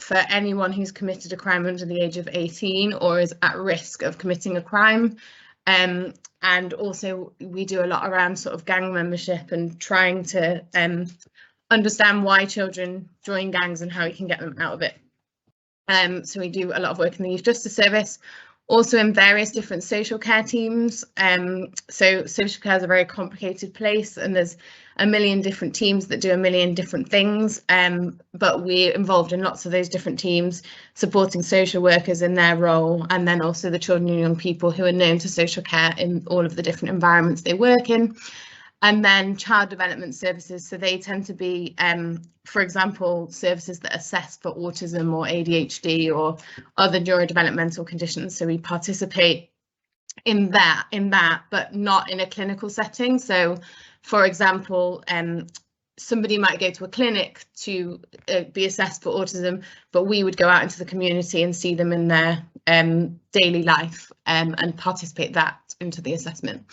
for anyone who's committed a crime under the age of 18 or is at risk of committing a crime. And also we do a lot around sort of gang membership and trying to understand why children join gangs and how we can get them out of it. So we do a lot of work in the youth justice service, also in various different social care teams. So social care is a very complicated place, and there's a million different teams that do a million different things, but we're involved in lots of those different teams, supporting social workers in their role, and then also the children and young people who are known to social care in all of the different environments they work in. And then child development services, so they tend to be, for example, services that assess for autism or ADHD or other neurodevelopmental conditions. So we participate in that, but not in a clinical setting. So, for example, somebody might go to a clinic to be assessed for autism, but we would go out into the community and see them in their daily life and participate that into the assessment.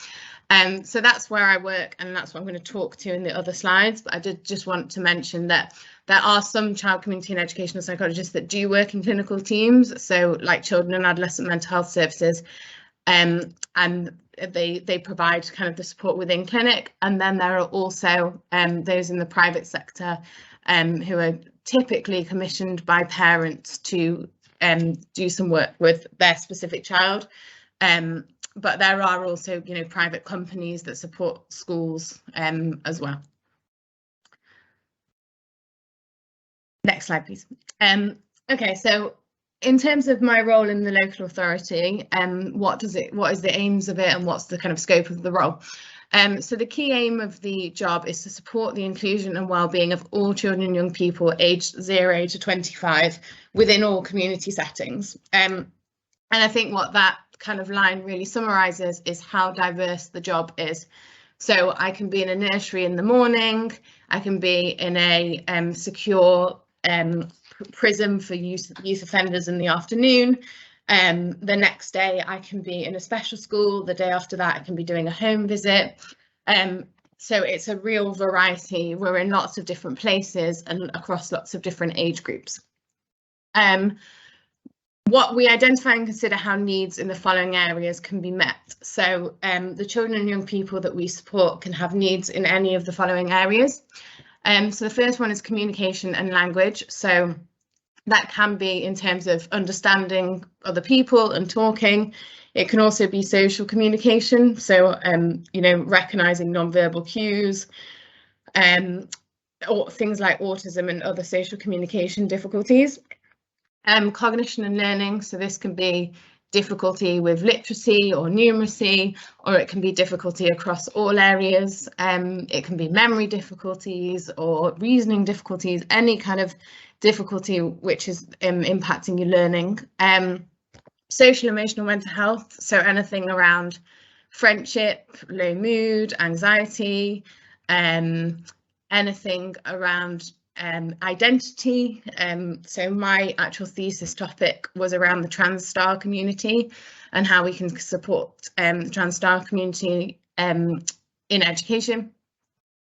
So that's where I work, and that's what I'm going to talk to in the other slides. But I did just want to mention that there are some child community and educational psychologists that do work in clinical teams, so like children and adolescent mental health services, and they provide kind of the support within clinic. And then there are also those in the private sector who are typically commissioned by parents to do some work with their specific child. But there are also, you know, private companies that support schools as well. Next slide, please. Okay, so in terms of my role in the local authority, what is the aims of it, and what's the kind of scope of the role? So the key aim of the job is to support the inclusion and well-being of all children and young people aged 0 to 25 within all community settings. And I think what that kind of line really summarises is how diverse the job is. So I can be in a nursery in the morning, I can be in a secure prison for youth offenders in the afternoon. The next day I can be in a special school, the day after that I can be doing a home visit. So it's a real variety. We're in lots of different places and across lots of different age groups. What we identify and consider how needs in the following areas can be met. So the children and young people that we support can have needs in any of the following areas. So the first one is communication and language. So that can be in terms of understanding other people and talking. It can also be social communication. So, you know, recognizing non-verbal cues, or things like autism and other social communication difficulties. Cognition and learning, so this can be difficulty with literacy or numeracy, or it can be difficulty across all areas. It can be memory difficulties or reasoning difficulties, any kind of difficulty which is impacting your learning. Social emotional mental health, so anything around friendship, low mood, anxiety, anything around identity. So my actual thesis topic was around the trans star community and how we can support the trans star community in education.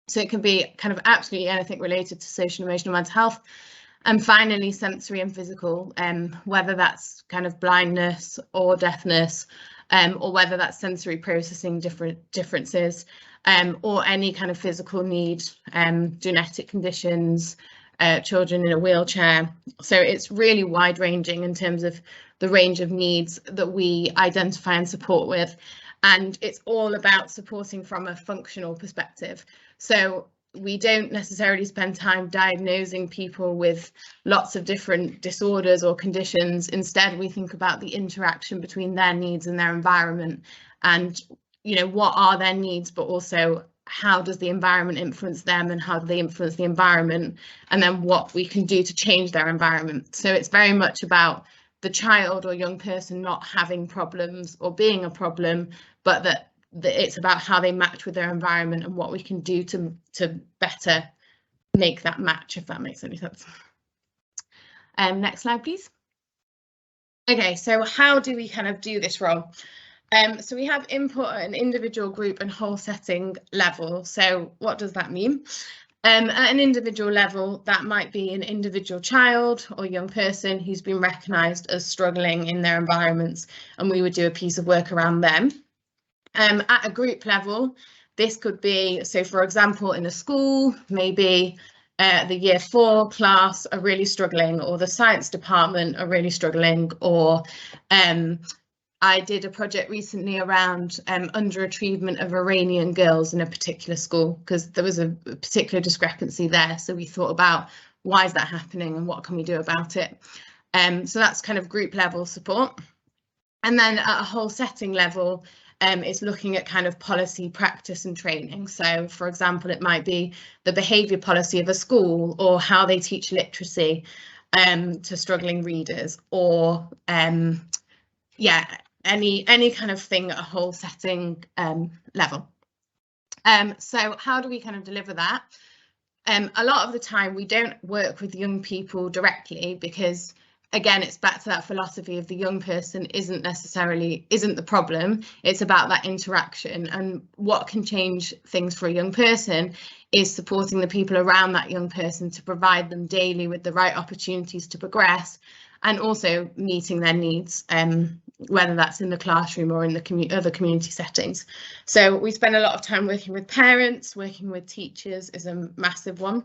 So it can be kind of absolutely anything related to social emotional mental health. And finally, sensory and physical, whether that's kind of blindness or deafness, or whether that's sensory processing differences, or any kind of physical need, genetic conditions, children in a wheelchair. So it's really wide ranging in terms of the range of needs that we identify and support with. And it's all about supporting from a functional perspective. So we don't necessarily spend time diagnosing people with lots of different disorders or conditions. Instead, we think about the interaction between their needs and their environment, and, you know, what are their needs, but also how does the environment influence them and how do they influence the environment, and then what we can do to change their environment. So it's very much about the child or young person not having problems or being a problem, but that it's about how they match with their environment and what we can do to better make that match, if that makes any sense. Next slide, please. Okay, so how do we kind of do this role? So we have input at an individual, group and whole setting level. So what does that mean? At an individual level, that might be an individual child or young person who's been recognised as struggling in their environments, and we would do a piece of work around them. At a group level, this could be, so for example, in a school, maybe the year 4 class are really struggling, or the science department are really struggling, or I did a project recently around underachievement of Iranian girls in a particular school, because there was a particular discrepancy there. So we thought about why is that happening and what can we do about it. So that's kind of group level support. And then at a whole setting level, it's looking at kind of policy, practice and training. So for example, it might be the behaviour policy of a school, or how they teach literacy to struggling readers, or yeah, any kind of thing at a whole setting level. So how do we kind of deliver that? A lot of the time we don't work with young people directly, because again, it's back to that philosophy of the young person isn't the problem. It's about that interaction, and what can change things for a young person is supporting the people around that young person to provide them daily with the right opportunities to progress, and also meeting their needs, whether that's in the classroom or in the other community settings. So we spend a lot of time working with parents, working with teachers is a massive one.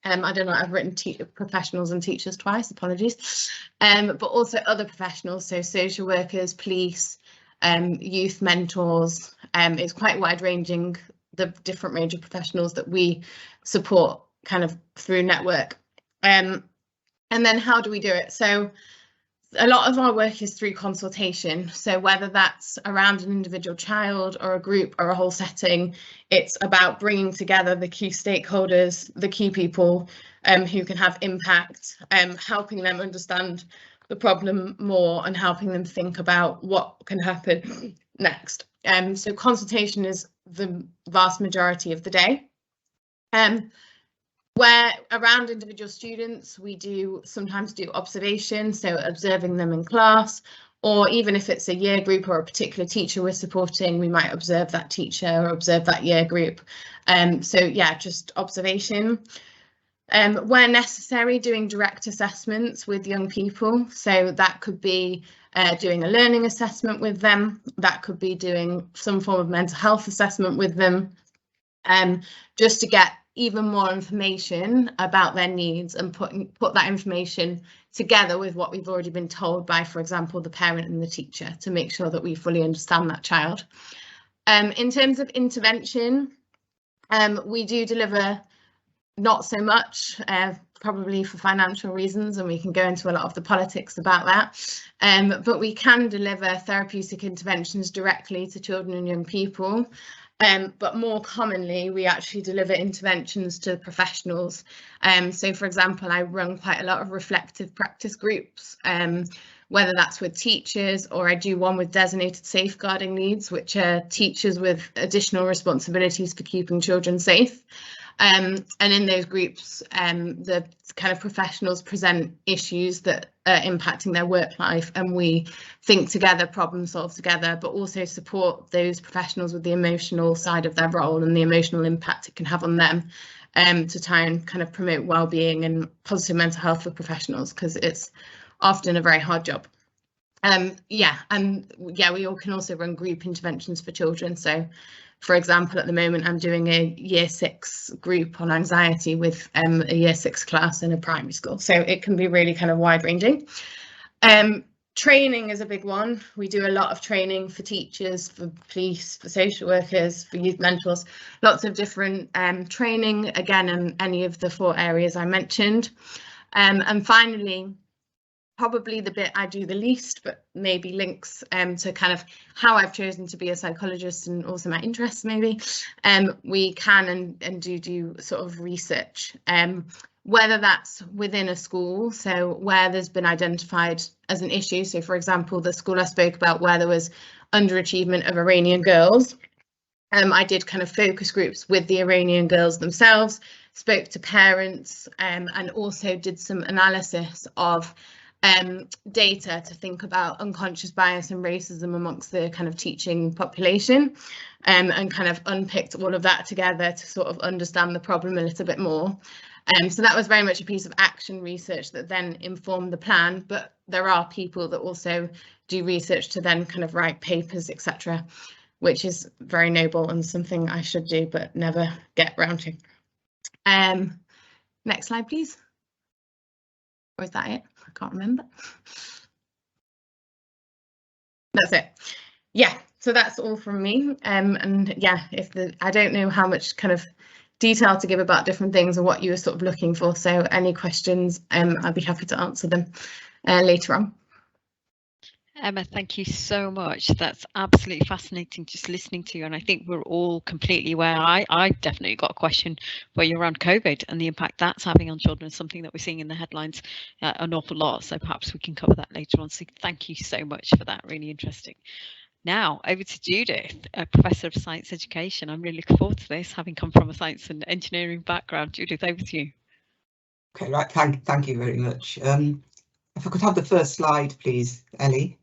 I don't know, I've written professionals and teachers twice, apologies, but also other professionals, so social workers, police, youth mentors. It's quite wide ranging, the different range of professionals that we support kind of through network. And then how do we do it? So a lot of our work is through consultation. So whether that's around an individual child or a group or a whole setting, it's about bringing together the key stakeholders, the key people who can have impact, helping them understand the problem more and helping them think about what can happen next. So consultation is the vast majority of the day. Where around individual students, we sometimes do observation, so observing them in class, or even if it's a year group or a particular teacher we're supporting, we might observe that teacher or observe that year group. So yeah, just observation. Where necessary, doing direct assessments with young people. So that could be doing a learning assessment with them. That could be doing some form of mental health assessment with them, just to get even more information about their needs and put that information together with what we've already been told by, for example, the parent and the teacher, to make sure that we fully understand that child. In terms of intervention, we do deliver not so much probably for financial reasons, and we can go into a lot of the politics about that. But we can deliver therapeutic interventions directly to children and young people. But more commonly, we actually deliver interventions to professionals. So, for example, I run quite a lot of reflective practice groups, whether that's with teachers, or I do one with designated safeguarding needs, which are teachers with additional responsibilities for keeping children safe. And in those groups, the kind of professionals present issues that are impacting their work life, and we think together, problem solve together, but also support those professionals with the emotional side of their role and the emotional impact it can have on them, to try and kind of promote well-being and positive mental health for professionals, because it's often a very hard job. We all can also run group interventions for children. So, for example, at the moment, I'm doing a year 6 group on anxiety with a year 6 class in a primary school. So it can be really kind of wide ranging. Training is a big one. We do a lot of training for teachers, for police, for social workers, for youth mentors, lots of different training, again, in any of the 4 areas I mentioned. And finally, probably the bit I do the least, but maybe links to kind of how I've chosen to be a psychologist and also my interests maybe. We can and do sort of research, whether that's within a school, so where there's been identified as an issue. So, for example, the school I spoke about where there was underachievement of Iranian girls, I did kind of focus groups with the Iranian girls themselves, spoke to parents, and also did some analysis of data to think about unconscious bias and racism amongst the kind of teaching population, and kind of unpicked all of that together to sort of understand the problem a little bit more. So that was very much a piece of action research that then informed the plan, but there are people that also do research to then kind of write papers, etc., which is very noble and something I should do but never get round to. Next slide, please. Or is that it? I can't remember. That's it. Yeah, so that's all from me. And yeah, I don't know how much kind of detail to give about different things or what you were sort of looking for. So any questions, I'd be happy to answer them later on. Emma, thank you so much. That's absolutely fascinating just listening to you. And I think we're all completely aware. I definitely got a question for you around COVID and the impact that's having on children, something that we're seeing in the headlines an awful lot. So perhaps we can cover that later on. So thank you so much for that. Really interesting. Now over to Judith, a Professor of Science Education. I'm really looking forward to this, having come from a science and engineering background. Judith, over to you. Okay, right. Thank you very much. If I could have the first slide, please, Ellie.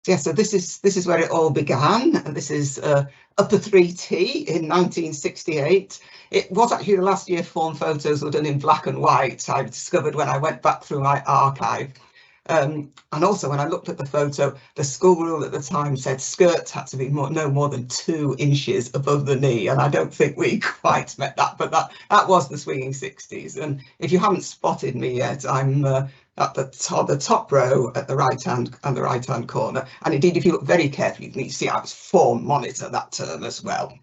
Yeah, so this is where it all began. This is Upper 3T in 1968. It was actually the last year form photos were done in black and white. I discovered when I went back through my archive. And also when I looked at the photo, the school rule at the time said skirts had to be no more than 2 inches above the knee, and I don't think we quite met that, but that was the swinging 60s. And if you haven't spotted me yet, I'm at the top row at the right hand corner, and indeed if you look very carefully you can see I was form monitor that term as well.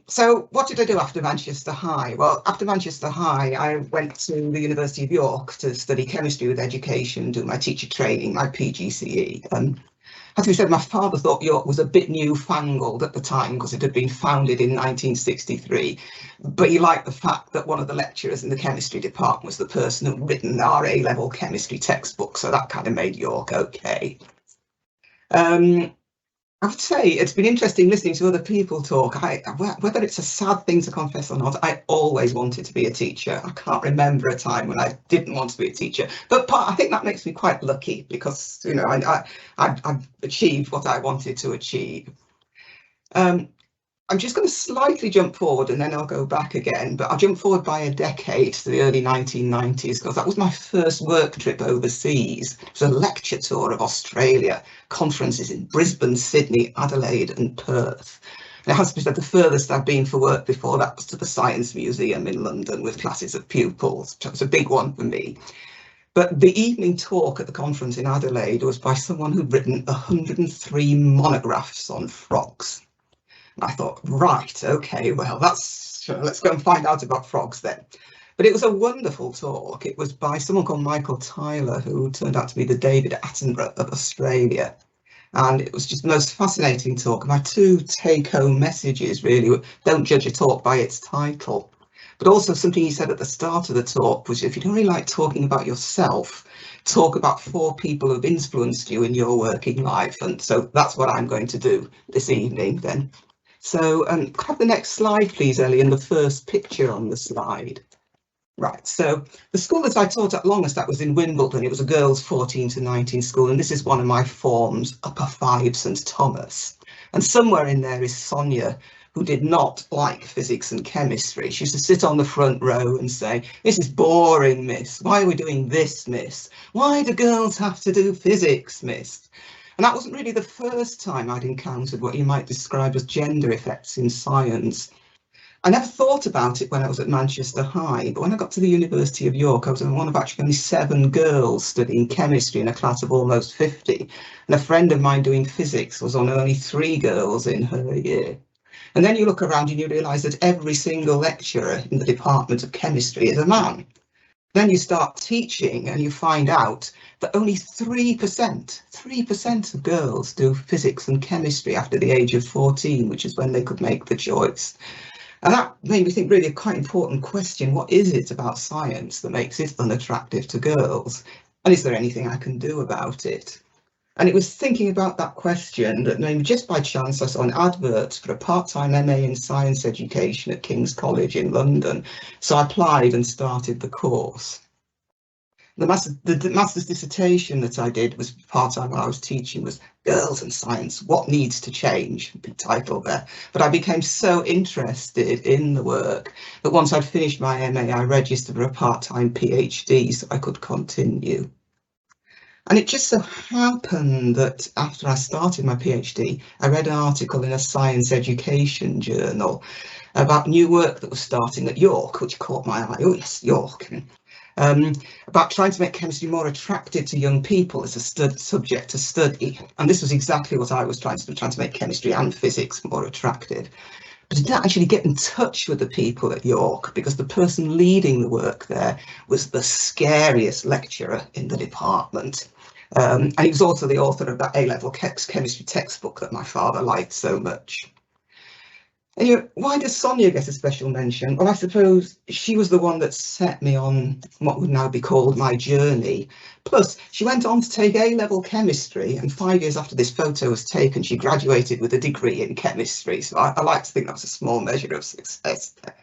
So what did I do after Manchester High? Well, after Manchester High, I went to the University of York to study chemistry with education, do my teacher training, my PGCE. As we said, my father thought York was a bit newfangled at the time because it had been founded in 1963, but he liked the fact that one of the lecturers in the chemistry department was the person who'd written our A-level chemistry textbook, so that kind of made York okay. I would say it's been interesting listening to other people talk. Whether it's a sad thing to confess or not, I always wanted to be a teacher. I can't remember a time when I didn't want to be a teacher. But I think that makes me quite lucky because, you know, I've achieved what I wanted to achieve. I'm just going to slightly jump forward and then I'll go back again, but I'll jump forward by a decade to the early 1990s because that was my first work trip overseas. It was a lecture tour of Australia, conferences in Brisbane, Sydney, Adelaide and Perth. And it has to be said the furthest I've been for work before that was to the Science Museum in London with classes of pupils. So it was a big one for me. But the evening talk at the conference in Adelaide was by someone who'd written 103 monographs on frogs. I thought, right, okay, well, that's So let's go and find out about frogs then. But it was a wonderful talk. It was by someone called Michael Tyler, who turned out to be the David Attenborough of Australia. And it was just the most fascinating talk. My two take-home messages really were, don't judge a talk by its title. But also something he said at the start of the talk was, if you don't really like talking about yourself, talk about 4 people who've influenced you in your working life. And so that's what I'm going to do this evening then. So have the next slide, please, Ellie, and the first picture on the slide. Right, so the school that I taught at longest at was in Wimbledon. It was a girls' 14 to 19 school, and this is one of my forms, Upper 5 St Thomas. And somewhere in there is Sonia, who did not like physics and chemistry. She used to sit on the front row and say, this is boring, miss. Why are we doing this, miss? Why do girls have to do physics, miss? And that wasn't really the first time I'd encountered what you might describe as gender effects in science. I never thought about it when I was at Manchester High, but when I got to the University of York, I was one of actually only 7 girls studying chemistry in a class of almost 50. And a friend of mine doing physics was on only 3 girls in her year. And then you look around and you realise that every single lecturer in the Department of Chemistry is a man. Then you start teaching and you find out that only 3% of girls do physics and chemistry after the age of 14, which is when they could make the choice. And that made me think really a quite important question. What is it about science that makes it unattractive to girls? And is there anything I can do about it? And it was thinking about that question that maybe just by chance I saw an advert for a part-time MA in science education at King's College in London. So I applied and started the course. The master's dissertation that I did was part-time while I was teaching was Girls and Science, What Needs to Change, big title there. But I became so interested in the work that once I'd finished my MA, I registered for a part-time PhD so I could continue. And it just so happened that after I started my PhD, I read an article in a science education journal about new work that was starting at York, which caught my eye. Oh yes, York. About trying to make chemistry more attractive to young people as a subject to study. And this was exactly what I was trying to do, trying to make chemistry and physics more attractive. But I didn't actually get in touch with the people at York because the person leading the work there was the scariest lecturer in the department. And he was also the author of that A-level chemistry textbook that my father liked so much. Anyway, why does Sonia get a special mention? Well, I suppose she was the one that set me on what would now be called my journey. Plus, she went on to take A-level chemistry, and 5 years after this photo was taken, she graduated with a degree in chemistry. So I like to think that was a small measure of success there.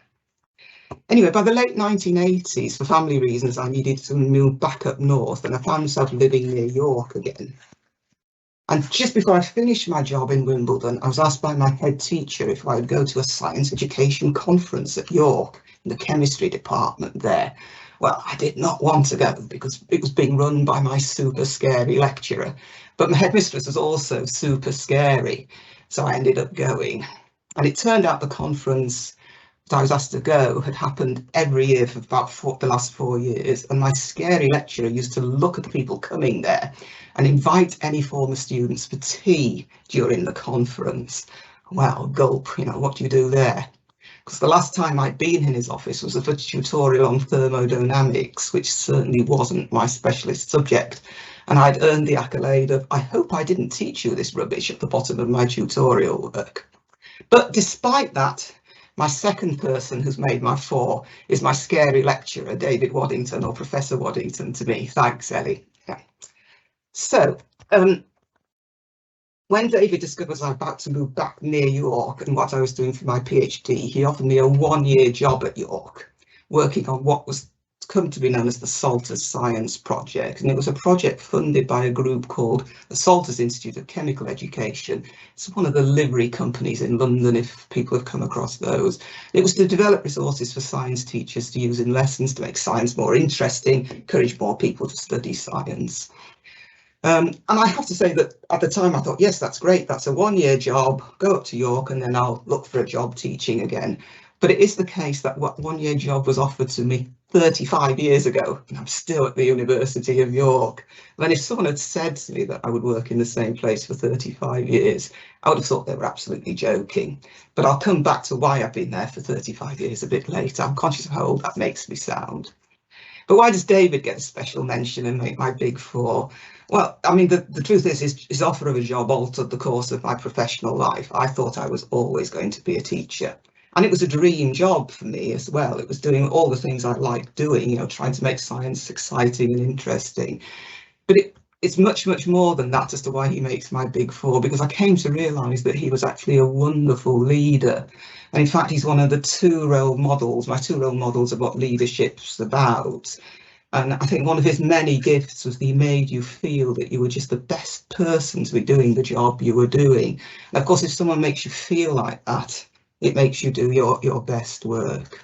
Anyway, by the late 1980s, for family reasons, I needed to move back up north, and I found myself living near York again. And just before I finished my job in Wimbledon, I was asked by my head teacher if I would go to a science education conference at York in the chemistry department there. Well, I did not want to go because it was being run by my super scary lecturer, but my headmistress was also super scary. So I ended up going. And it turned out the conference that I was asked to go had happened every year for about the last 4 years. And my scary lecturer used to look at the people coming there and invite any former students for tea during the conference. Well, gulp, you know, what do you do there? Because the last time I'd been in his office was for a tutorial on thermodynamics, which certainly wasn't my specialist subject. And I'd earned the accolade of, I hope I didn't teach you this rubbish at the bottom of my tutorial work. But despite that, my second person who's made my 4 is my scary lecturer, David Waddington, or Professor Waddington to me. Thanks, Ellie. Yeah. So, when David discovered I was about to move back near York and what I was doing for my PhD, he offered me a 1-year job at York, working on what was come to be known as the Salters Science Project. And it was a project funded by a group called the Salters Institute of Chemical Education. It's one of the livery companies in London, if people have come across those. It was to develop resources for science teachers to use in lessons to make science more interesting, encourage more people to study science. And I have to say that at the time I thought, yes, that's great. That's a 1-year job, go up to York and then I'll look for a job teaching again. But it is the case that what 1-year job was offered to me 35 years ago, and I'm still at the University of York. Then if someone had said to me that I would work in the same place for 35 years, I would have thought they were absolutely joking. But I'll come back to why I've been there for 35 years a bit later. I'm conscious of how old that makes me sound. But why does David get a special mention and make my big four? Well, I mean, the truth is his offer of a job altered the course of my professional life. I thought I was always going to be a teacher. And it was a dream job for me as well. It was doing all the things I liked doing, you know, trying to make science exciting and interesting. But it's much, much more than that as to why he makes my big four, because I came to realise that he was actually a wonderful leader. And in fact, he's one of the two role models, my two role models of what leadership's about. And I think one of his many gifts was that he made you feel that you were just the best person to be doing the job you were doing. And of course, if someone makes you feel like that, it makes you do your best work.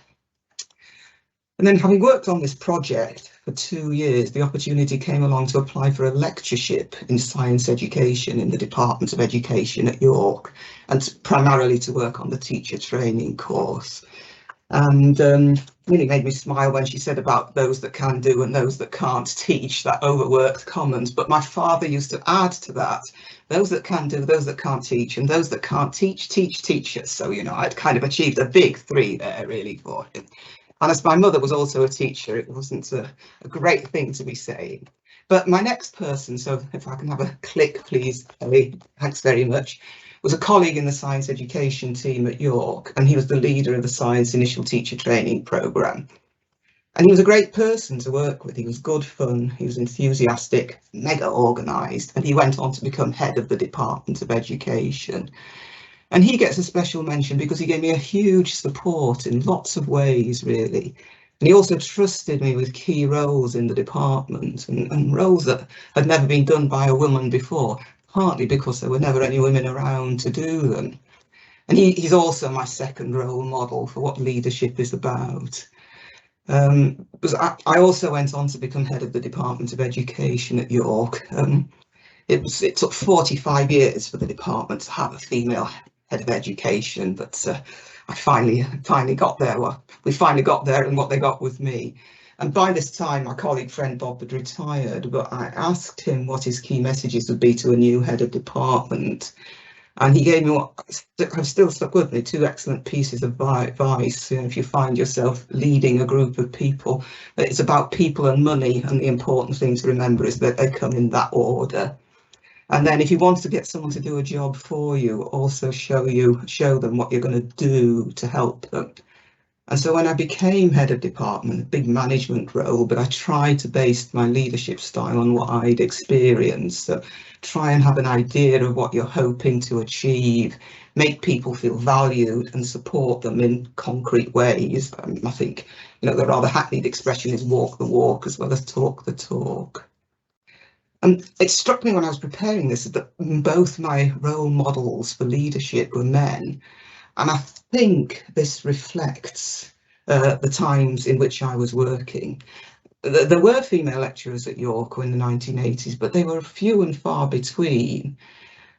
And then, having worked on this project for 2 years, the opportunity came along to apply for a lectureship in science education in the Department of Education at York, and primarily to work on the teacher training course. And really made me smile when she said about those that can do and those that can't teach, that overworked comment. But my father used to add to that, those that can do, those that can't teach, and those that can't teach, teach teachers. So, you know, I'd kind of achieved a big three there really for him. And as my mother was also a teacher, it wasn't a great thing to be saying. But my next person, so if I can have a click, please, Ellie, thanks very much, was a colleague in the science education team at York, and he was the leader of the science initial teacher training programme. And he was a great person to work with. He was good fun, he was enthusiastic, mega organised, and he went on to become head of the Department of Education. And he gets a special mention because he gave me a huge support in lots of ways, really. And he also trusted me with key roles in the department, and roles that had never been done by a woman before, partly because there were never any women around to do them. And he's also my second role model for what leadership is about. Because I also went on to become head of the Department of Education at York. It took 45 years for the department to have a female head of education, but I finally got there. Well, we finally got there, and what they got with me. And by this time, my colleague friend Bob had retired, but I asked him what his key messages would be to a new head of department. And he gave me what have still stuck with me, two excellent pieces of advice. You know, if you find yourself leading a group of people, it's about people and money, and the important thing to remember is that they come in that order. And then if you want to get someone to do a job for you, also show them what you're going to do to help them. And so when I became head of department, a big management role, but I tried to base my leadership style on what I'd experienced. So try and have an idea of what you're hoping to achieve, make people feel valued and support them in concrete ways. I think, you know, the rather hackneyed expression is walk the walk as well as talk the talk. And it struck me when I was preparing this that both my role models for leadership were men. And I think this reflects the times in which I was working. There were female lecturers at York in the 1980s, but they were few and far between.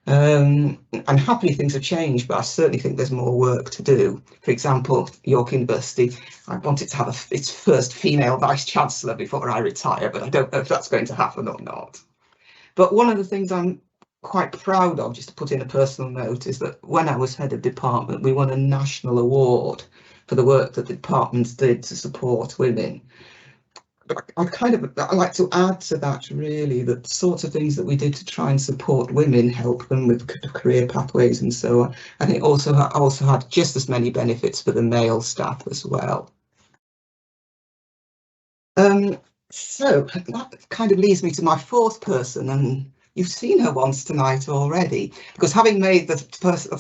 And happily things have changed, but I certainly think there's more work to do. For example, York University, I wanted to have its first female vice-chancellor before I retire, but I don't know if that's going to happen or not. But one of the things I'm quite proud of, just to put in a personal note, is that when I was head of department, we won a national award for the work that the departments did to support women. But I like to add to that, really, that the sorts of things that we did to try and support women, help them with career pathways and so on, I think also had just as many benefits for the male staff as well. So that kind of leads me to my fourth person, and you've seen her once tonight already, because having made the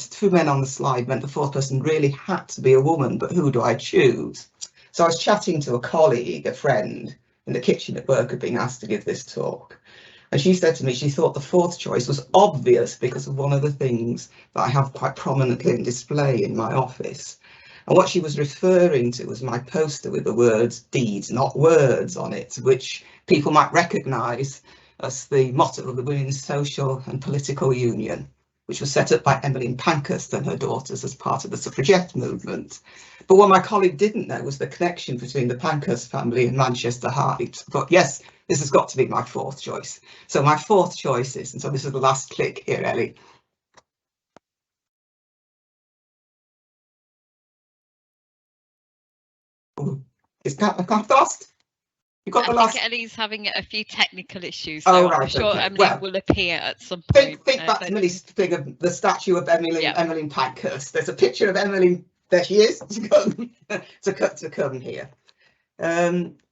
two men on the slide meant the fourth person really had to be a woman, but who do I choose? So I was chatting to a colleague, a friend, in the kitchen at work, had been asked to give this talk. And she said to me she thought the fourth choice was obvious because of one of the things that I have quite prominently in display in my office. And what she was referring to was my poster with the words "deeds, not words" on it, which people might recognise as the motto of the Women's Social and Political Union. which was set up by Emmeline Pankhurst and her daughters as part of the suffragette movement. But what my colleague didn't know was the connection between the Pankhurst family and Manchester High. But yes, this has got to be my fourth choice. So my fourth choice is, and so this is the last click here, Ellie. Is that lost? You got the last. I think Ellie's having a few technical issues, Oh, so right, I'm sure okay. Emily Well, will appear at some point. Think back to Emily's thing of the statue of Emmeline Pankhurst. There's a picture of Emmeline. There she is to come here.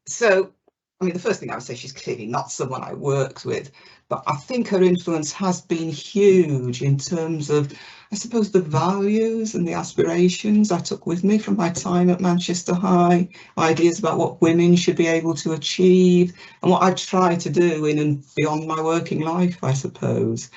So, I mean, the first thing I would say, she's clearly not someone I worked with, but I think her influence has been huge in terms of, I suppose, the values and the aspirations I took with me from my time at Manchester High, ideas about what women should be able to achieve and what I've tried to do in and beyond my working life, I suppose.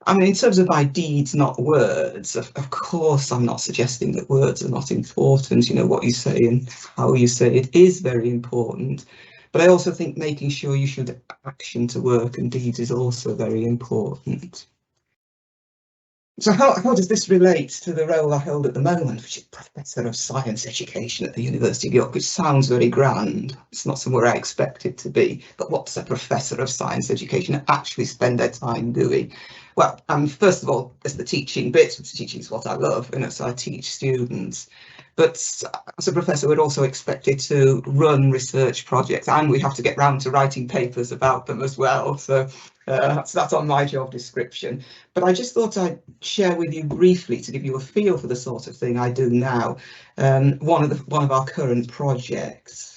I mean, in terms of my deeds, not words, of course, I'm not suggesting that words are not important. You know, what you say and how you say it is very important. But I also think making sure you should action to work and deeds is also very important. So how does this relate to the role I hold at the moment, which is Professor of Science Education at the University of York, which sounds very grand. It's not somewhere I expect it to be. But what does a Professor of Science Education actually spend their time doing? Well, first of all, there's the teaching bit. Teaching is what I love, and so I teach students. But as a professor, we're also expected to run research projects, and we have to get round to writing papers about them as well. So that's on my job description. But I just thought I'd share with you briefly to give you a feel for the sort of thing I do now. One of our current projects.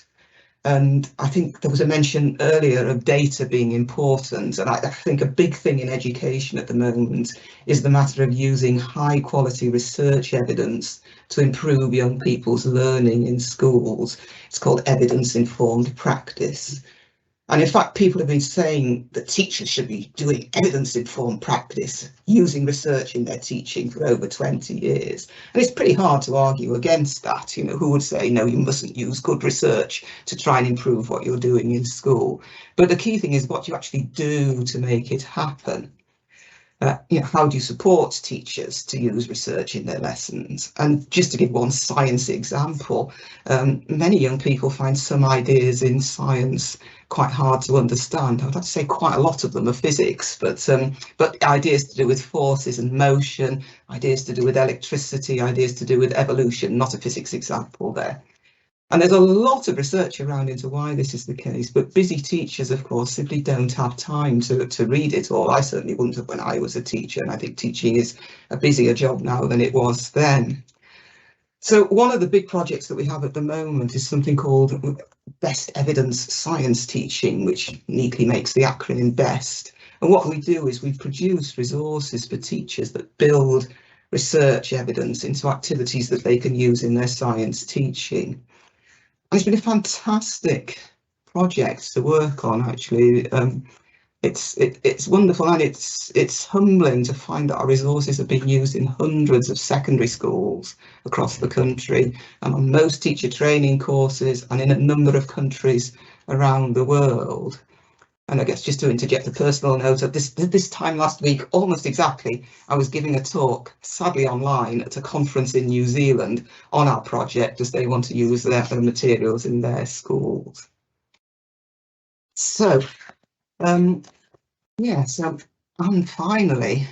And I think there was a mention earlier of data being important. And I think a big thing in education at the moment is the matter of using high quality research evidence to improve young people's learning in schools. It's called evidence-informed practice. And in fact, people have been saying that teachers should be doing evidence-informed practice, using research in their teaching for over 20 years. And it's pretty hard to argue against that. You know, who would say, no, you mustn't use good research to try and improve what you're doing in school. But the key thing is what you actually do to make it happen. You know, how do you support teachers to use research in their lessons? And just to give one science example, many young people find some ideas in science quite hard to understand. I'd like to say quite a lot of them are physics, but ideas to do with forces and motion, ideas to do with electricity, ideas to do with evolution, not a physics example there. And there's a lot of research around into why this is the case, but busy teachers, of course, simply don't have time to read it all. I certainly wouldn't have when I was a teacher, and I think teaching is a busier job now than it was then. So one of the big projects that we have at the moment is something called Best Evidence Science Teaching, which neatly makes the acronym BEST. And what we do is we produce resources for teachers that build research evidence into activities that they can use in their science teaching. It's been a fantastic project to work on, actually. It's wonderful, and it's humbling to find that our resources are being used in hundreds of secondary schools across the country, and on most teacher training courses, and in a number of countries around the world. And I guess just to interject a personal note, at this time last week, almost exactly, I was giving a talk, sadly online, at a conference in New Zealand on our project as they want to use their materials in their schools. So, yes, and finally,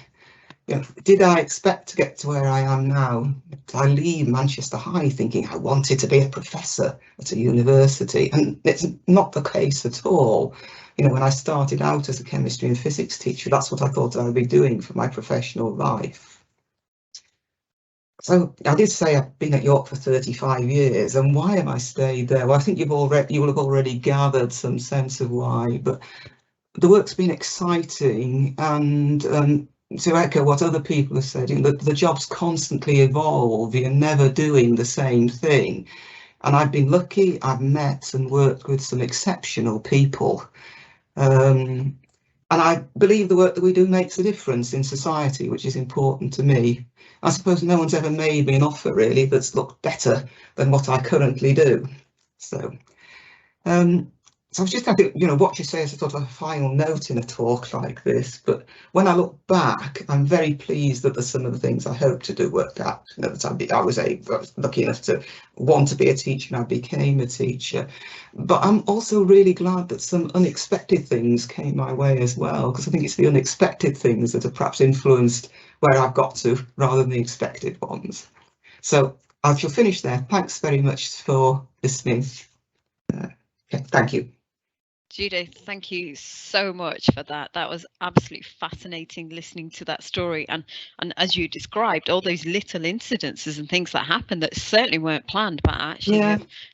you know, did I expect to get to where I am now? Did I leave Manchester High thinking I wanted to be a professor at a university? And it's not the case at all. You know, when I started out as a chemistry and physics teacher, that's what I thought I would be doing for my professional life. So I did say I've been at York for 35 years, and why have I stayed there? Well, I think you will have already gathered some sense of why, but the work's been exciting, and to echo what other people have said, you know, the jobs constantly evolve. You're never doing the same thing. And I've been lucky, I've met and worked with some exceptional people. And I believe the work that we do makes a difference in society, which is important to me. I suppose no one's ever made me an offer, really, that's looked better than what I currently do. So So I was just thinking, you know, what you say as a sort of a final note in a talk like this, but when I look back, I'm very pleased that some of the things I hoped to do worked out. You know, that I was lucky enough to want to be a teacher and I became a teacher. But I'm also really glad that some unexpected things came my way as well, because I think it's the unexpected things that have perhaps influenced where I've got to rather than the expected ones. So I shall finish there. Thanks very much for listening. Okay, thank you. Judith, thank you so much for that. That was absolutely fascinating listening to that story. And as you described, all those little incidences and things that happened that certainly weren't planned, but actually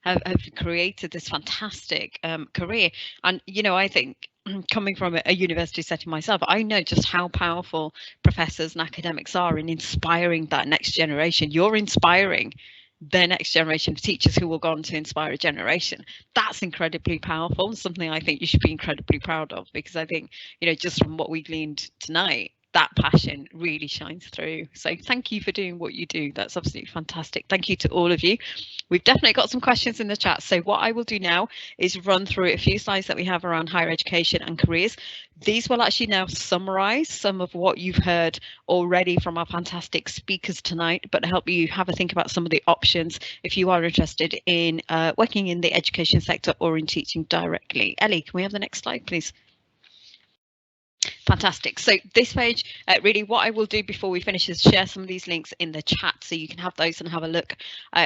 have created this fantastic career. And, you know, I think coming from a university setting myself, I know just how powerful professors and academics are in inspiring that next generation. You're inspiring the next generation of teachers who will go on to inspire a generation. That's incredibly powerful and something I think you should be incredibly proud of, because I think, you know, just from what we gleaned tonight, that passion really shines through. So thank you for doing what you do. That's absolutely fantastic. Thank you to all of you. We've definitely got some questions in the chat. So what I will do now is run through a few slides that we have around higher education and careers. These will actually now summarize some of what you've heard already from our fantastic speakers tonight, but help you have a think about some of the options if you are interested in working in the education sector or in teaching directly. Ellie, can we have the next slide, please? Fantastic. So this page, really what I will do before we finish is share some of these links in the chat so you can have those and have a look.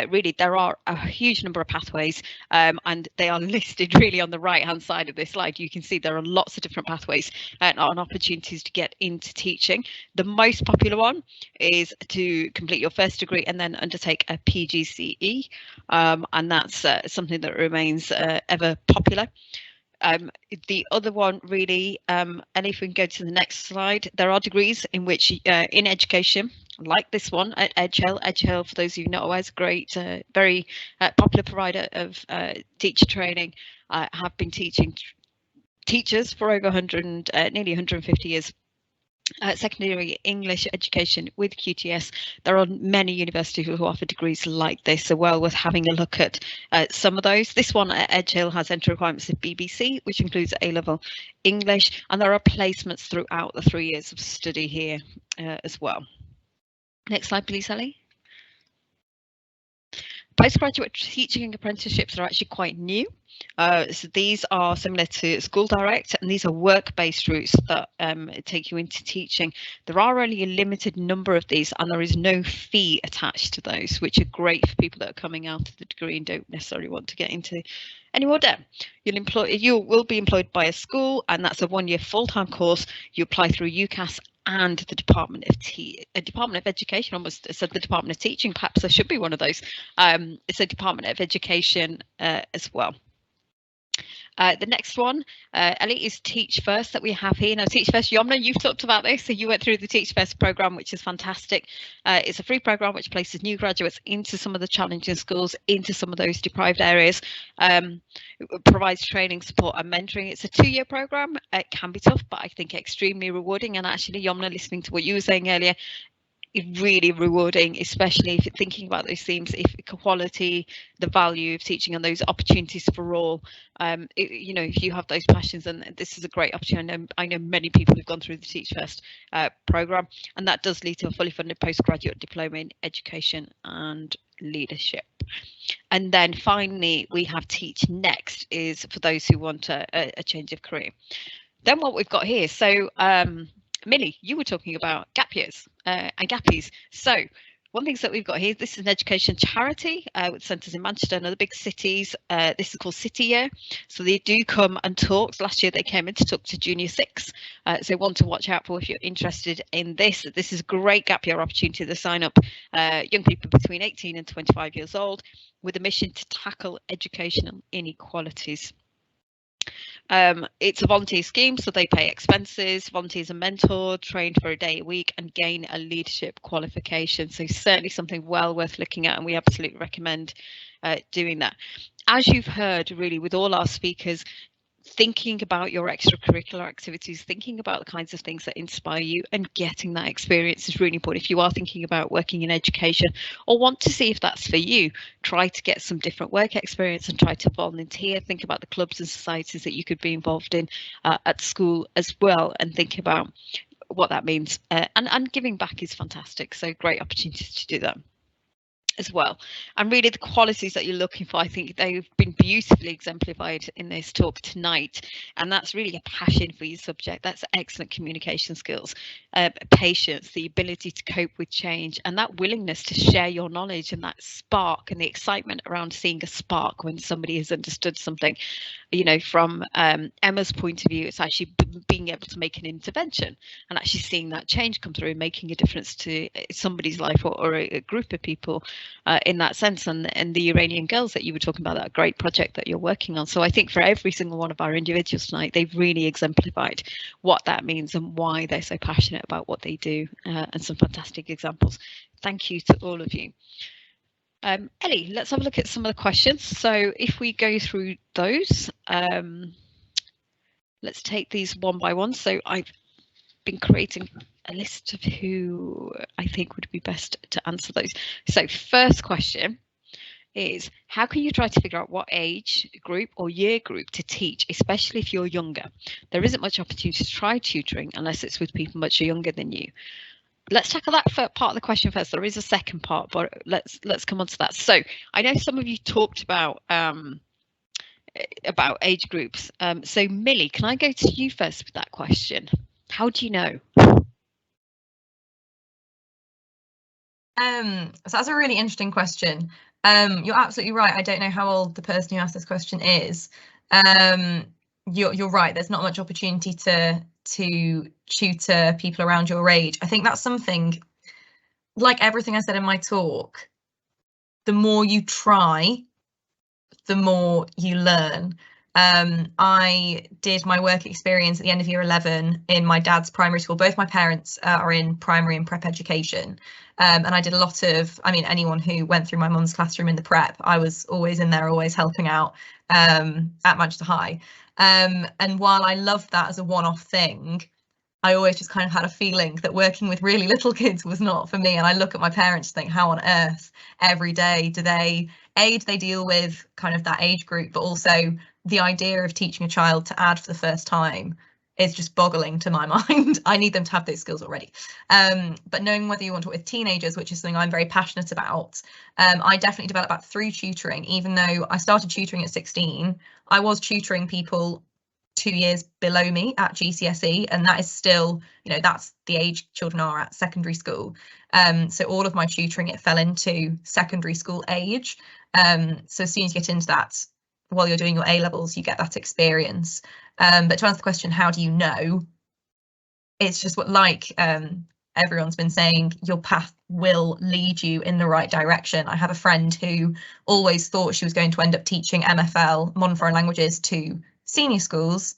Really, there are a huge number of pathways and they are listed really on the right hand side of this slide. You can see there are lots of different pathways and opportunities to get into teaching. The most popular one is to complete your first degree and then undertake a PGCE, and that's something that remains ever popular. The other one really, and if we can go to the next slide, there are degrees in which in education, like this one at Edgehill. Edgehill, for those of you who know, aware, is a great, very popular provider of teacher training. Have been teaching teachers for over 100, nearly 150 years. Secondary English education with QTS. There are many universities who offer degrees like this, so well worth having a look at some of those. This one at Edgehill has entry requirements of BBC, which includes A-level English, and there are placements throughout the 3 years of study here as well. Next slide, please, Ellie. Postgraduate teaching apprenticeships are actually quite new. So these are similar to School Direct, and these are work-based routes that take you into teaching. There are only a limited number of these, and there is no fee attached to those, which are great for people that are coming out of the degree and don't necessarily want to get into any more debt. You will be employed by a school, and that's a 1-year full-time course. You apply through UCAS and the Department of Education. Almost said the Department of Teaching. Perhaps there should be one of those. It's a Department of Education as well. The next one, Ellie, is Teach First that we have here. Now, Teach First, Yomna, you've talked about this, so you went through the Teach First programme, which is fantastic. It's a free programme which places new graduates into some of the challenging schools, into some of those deprived areas. It provides training, support and mentoring. It's a 2-year programme. It can be tough, but I think extremely rewarding. And actually, Yomna, listening to what you were saying earlier, really rewarding, especially if you're thinking about those themes, if equality, the value of teaching and those opportunities for all. You know, if you have those passions, and this is a great opportunity. I know many people who've gone through the Teach First programme, and that does lead to a fully funded postgraduate diploma in education and leadership. And then finally, we have Teach Next, is for those who want a change of career. Then what we've got here, so Millie, you were talking about gap years and gappies. So one thing that we've got here, this is an education charity with centres in Manchester and other big cities. This is called City Year. So they do come and talk. Last year they came in to talk to Junior 6. So one to watch out for if you're interested in this. This is a great gap year opportunity to sign up young people between 18 and 25 years old with a mission to tackle educational inequalities. It's a volunteer scheme, so they pay expenses, volunteers are mentored, trained for a day a week and gain a leadership qualification. So certainly something well worth looking at, and we absolutely recommend doing that. As you've heard really with all our speakers, thinking about your extracurricular activities, thinking about the kinds of things that inspire you, and getting that experience is really important. If you are thinking about working in education or want to see if that's for you, try to get some different work experience and try to volunteer. Think about the clubs and societies that you could be involved in at school as well, and think about what that means. And giving back is fantastic, so great opportunities to do that as well. And really the qualities that you're looking for, I think they've been beautifully exemplified in this talk tonight, and that's really a passion for your subject. That's excellent communication skills, patience, the ability to cope with change, and that willingness to share your knowledge, and that spark and the excitement around seeing a spark when somebody has understood something. You know, from Emma's point of view, it's actually being able to make an intervention and actually seeing that change come through, making a difference to somebody's life or a group of people in that sense. And the Iranian girls that you were talking about, that great project that you're working on. So I think for every single one of our individuals tonight, they've really exemplified what that means and why they're so passionate about what they do, and some fantastic examples. Thank you to all of you. Ellie, let's have a look at some of the questions. So if we go through those, let's take these one by one. So I've been creating a list of who I think would be best to answer those. So first question is, how can you try to figure out what age group or year group to teach, especially if you're younger? There isn't much opportunity to try tutoring unless it's with people much younger than you. Let's tackle that part of the question first. There is a second part, but let's come on to that. So I know some of you talked about age groups. So Millie, can I go to you first with that question? How do you know? So that's a really interesting question. You're absolutely right. I don't know how old the person who asked this question is. You're right. There's not much opportunity to tutor people around your age. I think that's something, like everything I said in my talk, the more you try, the more you learn. I did my work experience at the end of year 11 in my dad's primary school. Both my parents are in primary and prep education. And I did a lot of, I mean, anyone who went through my mum's classroom in the prep, I was always in there, always helping out at Manchester High. And while I loved that as a one-off thing, I always just kind of had a feeling that working with really little kids was not for me. And I look at my parents and think, how on earth every day do they deal with kind of that age group, but also the idea of teaching a child to add for the first time is just boggling to my mind. I need them to have those skills already. But knowing whether you want to work with teenagers, which is something I'm very passionate about, I definitely developed that through tutoring. Even though I started tutoring at 16, I was tutoring people 2 years below me at GCSE, and that is still, you know, that's the age children are at secondary school. So all of my tutoring, it fell into secondary school age. So as soon as you get into that, while you're doing your A-levels, you get that experience. But to answer the question, how do you know? It's just what, like everyone's been saying, your path will lead you in the right direction. I have a friend who always thought she was going to end up teaching MFL, modern foreign languages, to senior schools,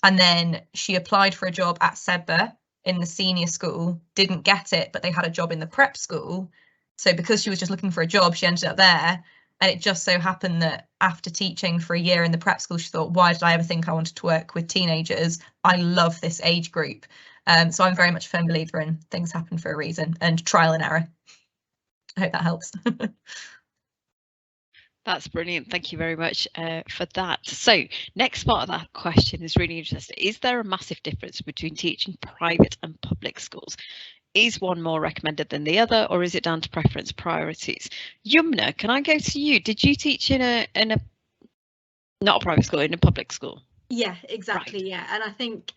and then she applied for a job at SEBA in the senior school, didn't get it, but they had a job in the prep school. So because she was just looking for a job, she ended up there. And it just so happened that after teaching for a year in the prep school, she thought, why did I ever think I wanted to work with teenagers? I love this age group. So I'm very much a firm believer in things happen for a reason and trial and error. I hope that helps. That's brilliant. Thank you very much for that. So next part of that question is really interesting. Is there a massive difference between teaching private and public schools? Is one more recommended than the other, or is it down to preference priorities? Yumna, can I go to you? Did you teach in a not a private school, in a public school? Yeah, exactly. Right. Yeah, and I think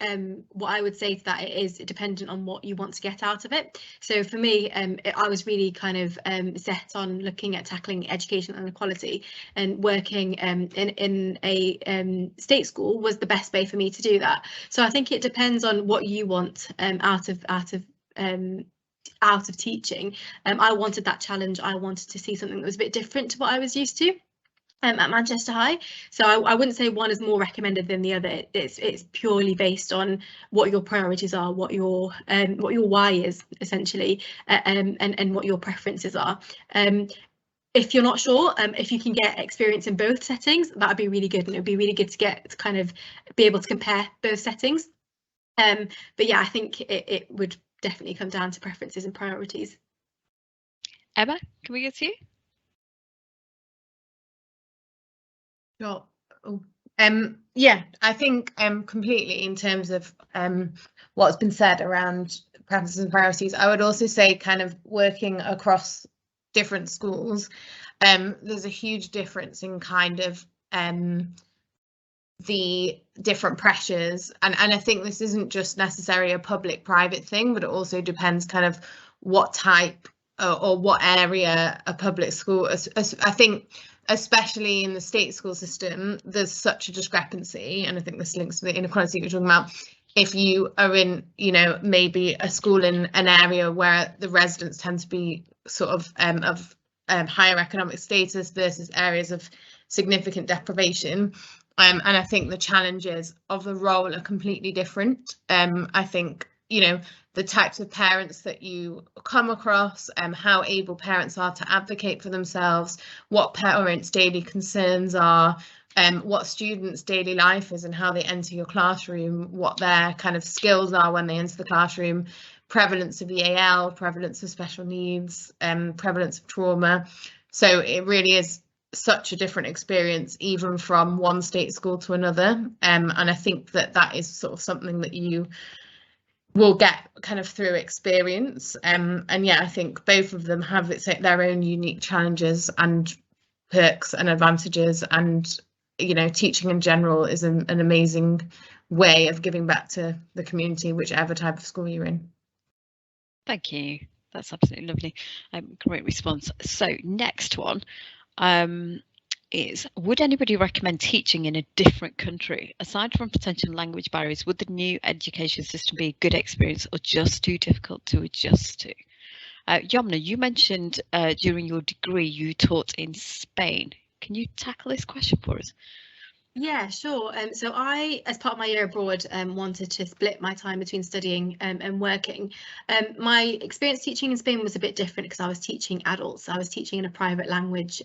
what I would say to that, it is dependent on what you want to get out of it. So for me, I was really kind of set on looking at tackling education inequality, and working in a state school was the best way for me to do that. So I think it depends on what you want out of teaching. I wanted that challenge. I wanted to see something that was a bit different to what I was used to at Manchester High. So I wouldn't say one is more recommended than the other. It's purely based on what your priorities are, what your why is essentially, and what your preferences are. if you're not sure, if you can get experience in both settings, that would be really good, and it would be really good to get to kind of be able to compare both settings. But yeah, I think it would definitely come down to preferences and priorities. Emma, can we get to you? Sure. Yeah, I think completely in terms of what's been said around preferences and priorities. I would also say kind of working across different schools, there's a huge difference in kind of the different pressures, and I think this isn't just necessarily a public-private thing, but it also depends kind of what type or what area a public school. I think especially in the state school system, there's such a discrepancy, and I think this links to the inequality you're talking about. If you are in, you know, maybe a school in an area where the residents tend to be sort of higher economic status versus areas of significant deprivation, and I think the challenges of the role are completely different. I think, you know, the types of parents that you come across, how able parents are to advocate for themselves, what parents' daily concerns are, what students' daily life is and how they enter your classroom, what their kind of skills are when they enter the classroom, prevalence of EAL, prevalence of special needs, prevalence of trauma. So it really is such a different experience, even from one state school to another. And I think that is sort of something that you will get kind of through experience. And yeah, I think both of them have their own unique challenges and perks and advantages. And, you know, teaching in general is an amazing way of giving back to the community, whichever type of school you're in. Thank you. That's absolutely lovely. Great response. So next one is, would anybody recommend teaching in a different country? Aside from potential language barriers, would the new education system be a good experience or just too difficult to adjust to? Yamna, you mentioned during your degree you taught in Spain. Can you tackle this question for us? Yeah, sure. So I, as part of my year abroad, wanted to split my time between studying and working. My experience teaching in Spain was a bit different because I was teaching adults. I was teaching in a private language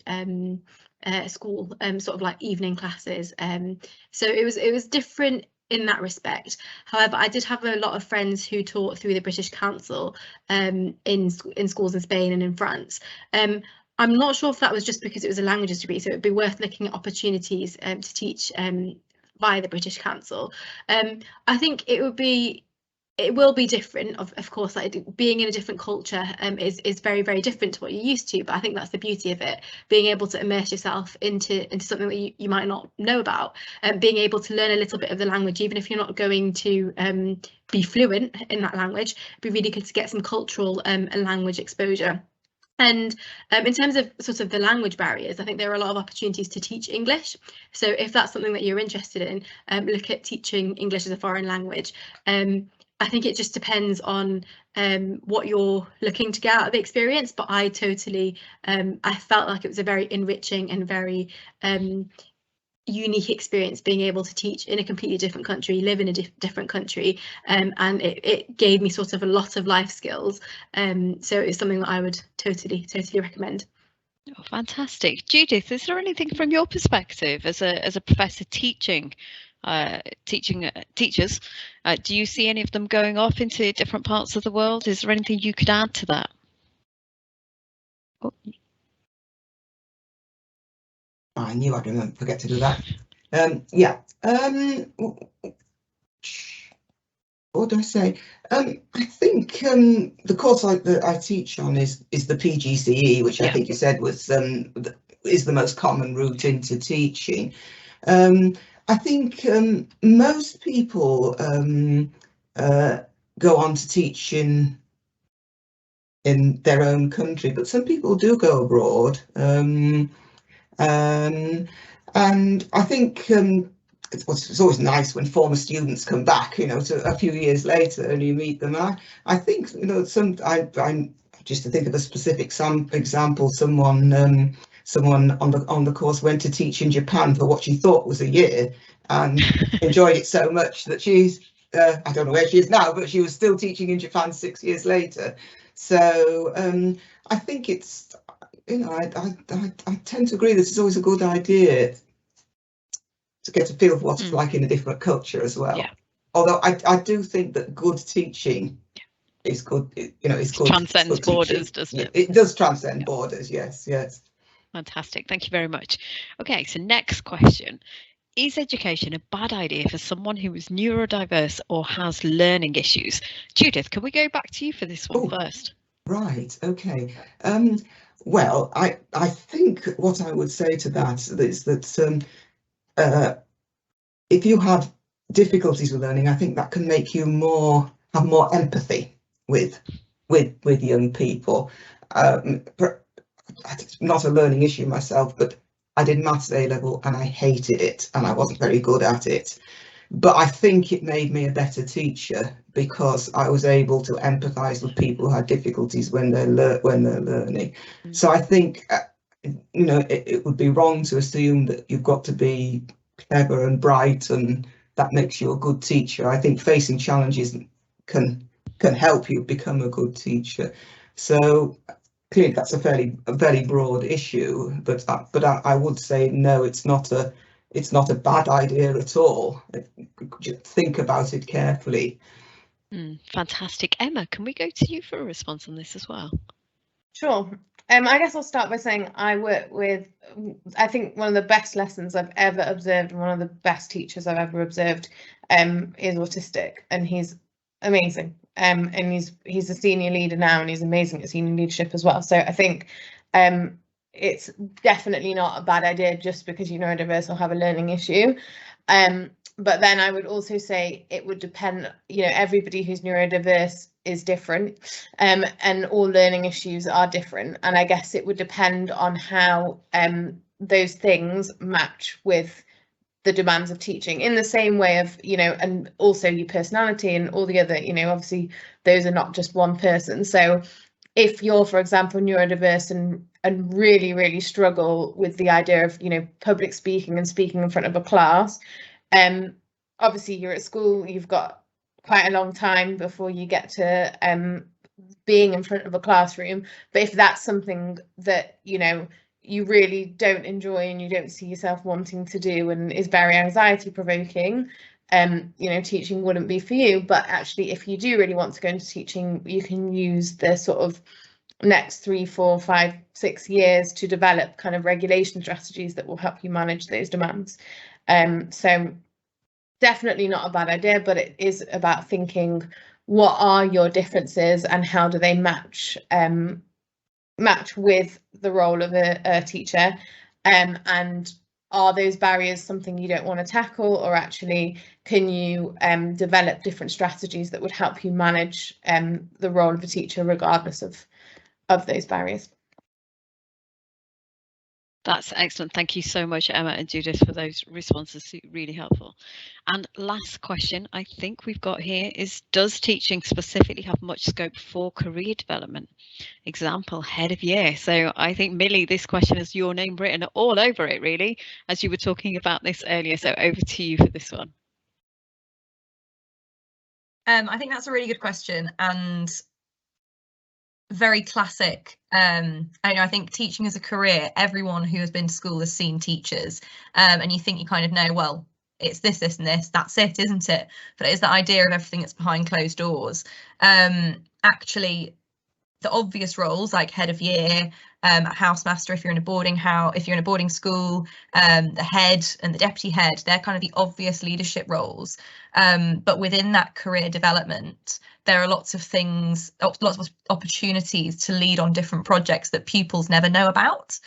school, sort of like evening classes. So it was different in that respect. However, I did have a lot of friends who taught through the British Council in schools in Spain and in France. I'm not sure if that was just because it was a languages degree, so it'd be worth looking at opportunities to teach via the British Council. I think it will be different, of course. Like, being in a different culture is very, very different to what you're used to, but I think that's the beauty of it, being able to immerse yourself into something that you might not know about, being able to learn a little bit of the language, even if you're not going to be fluent in that language. It'd be really good to get some cultural and language exposure. And in terms of sort of the language barriers, I think there are a lot of opportunities to teach English. So if that's something that you're interested in, look at teaching English as a foreign language. I think it just depends on what you're looking to get out of the experience, but I totally, I felt like it was a very enriching and very unique experience being able to teach in a completely different country, live in a different country, and it gave me sort of a lot of life skills. So it's something that I would totally recommend. Oh, fantastic. Judith, is there anything from your perspective as a professor teaching teachers? Do you see any of them going off into different parts of the world? Is there anything you could add to that? Oh. I knew I'd forget to do that. Yeah. What do I say? I think the course that I teach on is the PGCE, which I think you said was is the most common route into teaching. I think most people go on to teach in their own country, but some people do go abroad. And I think it's always nice when former students come back, you know, to a few years later and you meet them. And I think, you know, I'm just to think of a specific example, someone on the course went to teach in Japan for what she thought was a year and enjoyed it so much that she's I don't know where she is now, but she was still teaching in Japan 6 years later. So I think it's I tend to agree. This is always a good idea to get a feel for what it's like in a different culture as well. Yeah. Although I do think that good teaching is good. It's good. Transcends good borders, teaching. doesn't it? It does transcend borders. Yes. Fantastic. Thank you very much. Okay, so next question. Is education a bad idea for someone who is neurodiverse or has learning issues? Judith, can we go back to you for this one first? Right. Okay. Well, I think what I would say to that is that if you have difficulties with learning, I think that can make you have more empathy with young people. It's not a learning issue myself, but I did maths A-level and I hated it and I wasn't very good at it. But I think it made me a better teacher because I was able to empathise with people who had difficulties when they're learning. So I think it would be wrong to assume that you've got to be clever and bright and that makes you a good teacher. I think facing challenges can help you become a good teacher. So clearly that's a very broad issue, but I would say no, it's not a bad idea at all. Just think about it carefully. Fantastic. Emma, can we go to you for a response on this as well? Sure. I guess I'll start by saying I work with, I think one of the best lessons I've ever observed and one of the best teachers I've ever observed is autistic, and he's amazing. And he's a senior leader now, and he's amazing at senior leadership as well. So I think it's definitely not a bad idea just because you're neurodiverse or have a learning issue. But then I would also say it would depend, everybody who's neurodiverse is different, and all learning issues are different. And I guess it would depend on how those things match with the demands of teaching, in the same way of, and also your personality and all the other, obviously those are not just one person. So if you're, for example, neurodiverse and really, really struggle with the idea of, public speaking and speaking in front of a class, obviously you're at school, you've got quite a long time before you get to being in front of a classroom. But if that's something that you really don't enjoy and you don't see yourself wanting to do and is very anxiety provoking, teaching wouldn't be for you. But actually, if you do really want to go into teaching, you can use the sort of next 3, 4, 5, 6 years to develop kind of regulation strategies that will help you manage those demands. So definitely not a bad idea, but it is about thinking, what are your differences and how do they match with the role of a teacher, and are those barriers something you don't want to tackle, or actually can you develop different strategies that would help you manage the role of a teacher regardless of those barriers. That's excellent. Thank you so much, Emma and Judith, for those responses. Really helpful. And last question I think we've got here is, does teaching specifically have much scope for career development? Example, head of year. So I think, Millie, this question has your name written all over it, really, as you were talking about this earlier. So over to you for this one. I think that's a really good question and very classic. I think teaching as a career, everyone who has been to school has seen teachers, and you think you kind of know, well, it's this, this and this, that's it, isn't it? But it is that idea of everything that's behind closed doors. Actually, the obvious roles like head of year, housemaster if you're in a boarding school, the head and the deputy head, they're kind of the obvious leadership roles. But within that career development, there are lots of things, lots of opportunities to lead on different projects that pupils never know about.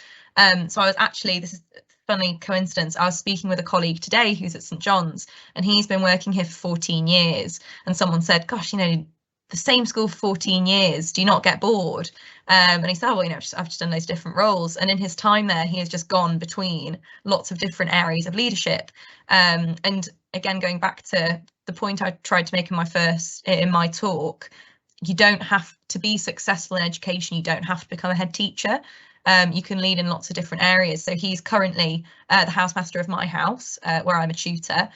So I was actually, this is a funny coincidence, I was speaking with a colleague today who's at St John's, and he's been working here for 14 years. And someone said, gosh, the same school for 14 years, do you not get bored? And he said, oh, well, I've just done those different roles. And in his time there, he has just gone between lots of different areas of leadership. And again, going back to the point I tried to make in my talk, you don't have to be successful in education. You don't have to become a head teacher. You can lead in lots of different areas. So he's currently the housemaster of my house, where I'm a tutor.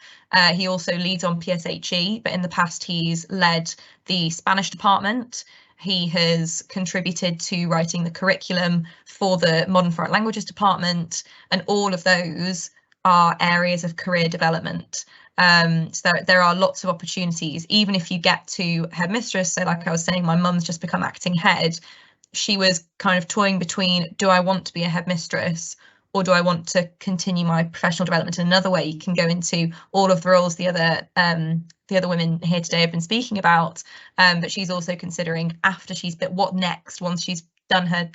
He also leads on PSHE, but in the past he's led the Spanish department. He has contributed to writing the curriculum for the Modern Foreign Languages department, and all of those are areas of career development. So there are lots of opportunities, even if you get to headmistress. So like I was saying, my mum's just become acting head. She was kind of toying between, do I want to be a headmistress, or do I want to continue my professional development in another way? You can go into all of the roles the other women here today have been speaking about, but she's also considering, after what next, once she's done her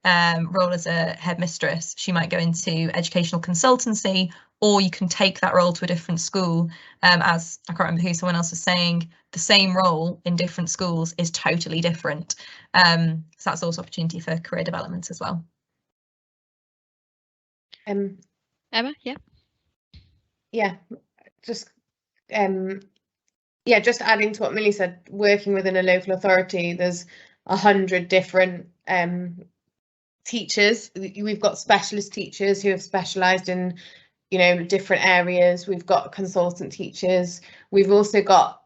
role as a headmistress, she might go into educational consultancy, or you can take that role to a different school. As I can't remember who, someone else was saying, the same role in different schools is totally different. So that's also opportunity for career development as well. Emma, yeah. Yeah, just just adding to what Millie said, working within a local authority, there's 100 different teachers. We've got specialist teachers who have specialised in, you know, different areas. We've got consultant teachers. We've also got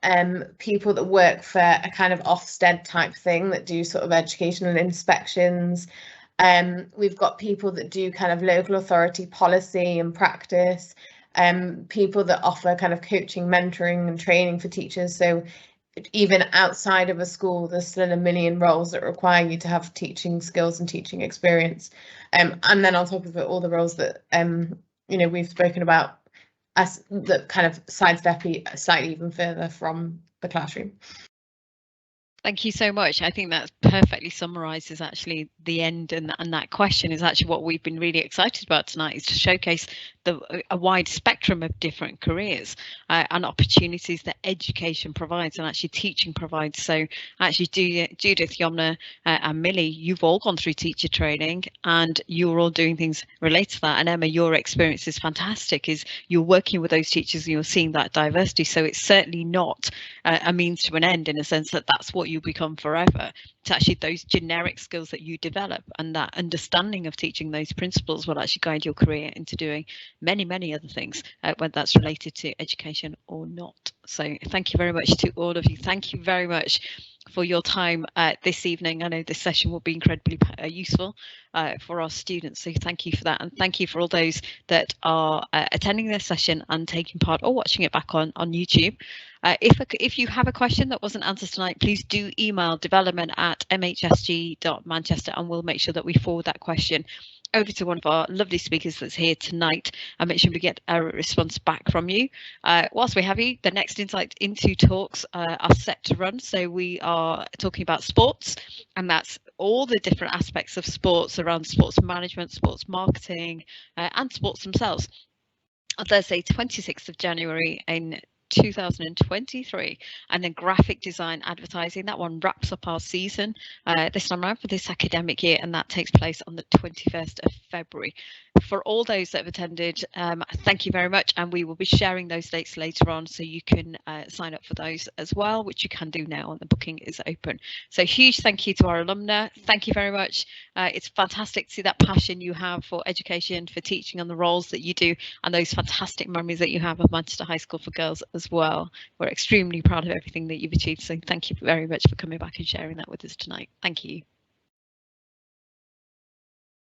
people that work for a kind of Ofsted type thing that do sort of educational inspections. We've got people that do kind of local authority policy and practice, people that offer kind of coaching, mentoring and training for teachers. So even outside of a school, there's still a million roles that require you to have teaching skills and teaching experience. And then on top of it, all the roles that you know, we've spoken about as that kind of sidestep slightly even further from the classroom. Thank you so much. I think that perfectly summarises actually the end, and that question is actually what we've been really excited about tonight, is to showcase a wide spectrum of different careers and opportunities that education provides and actually teaching provides. So actually Judith, Yomna and Millie, you've all gone through teacher training and you're all doing things related to that. And Emma, your experience is fantastic, is you're working with those teachers and you're seeing that diversity. So it's certainly not a means to an end, in a sense that that's what you become forever. It's actually those generic skills that you develop, and that understanding of teaching those principles will actually guide your career into doing many other things, whether that's related to education or not. So thank you very much to all of you. Thank you very much for your time this evening. I know this session will be incredibly useful for our students, so thank you for that, and thank you for all those that are attending this session and taking part or watching it back on YouTube. If you have a question that wasn't answered tonight, please do email development@mhsg.manchester and we'll make sure that we forward that question over to one of our lovely speakers that's here tonight and make sure we get a response back from you. Whilst we have you, the next Insight Into talks are set to run. So we are talking about sports, and that's all the different aspects of sports around sports management, sports marketing and sports themselves. On Thursday, 26th of January in 2023, and then graphic design advertising. That one wraps up our season this time around for this academic year, and that takes place on the 21st of February. For all those that have attended, thank you very much, and we will be sharing those dates later on, so you can sign up for those as well, which you can do now, and the booking is open. So huge thank you to our alumni. Thank you very much. It's fantastic to see that passion you have for education, for teaching, and the roles that you do, and those fantastic memories that you have of Manchester High School for Girls as well. We're extremely proud of everything that you've achieved, so thank you very much for coming back and sharing that with us tonight. Thank you.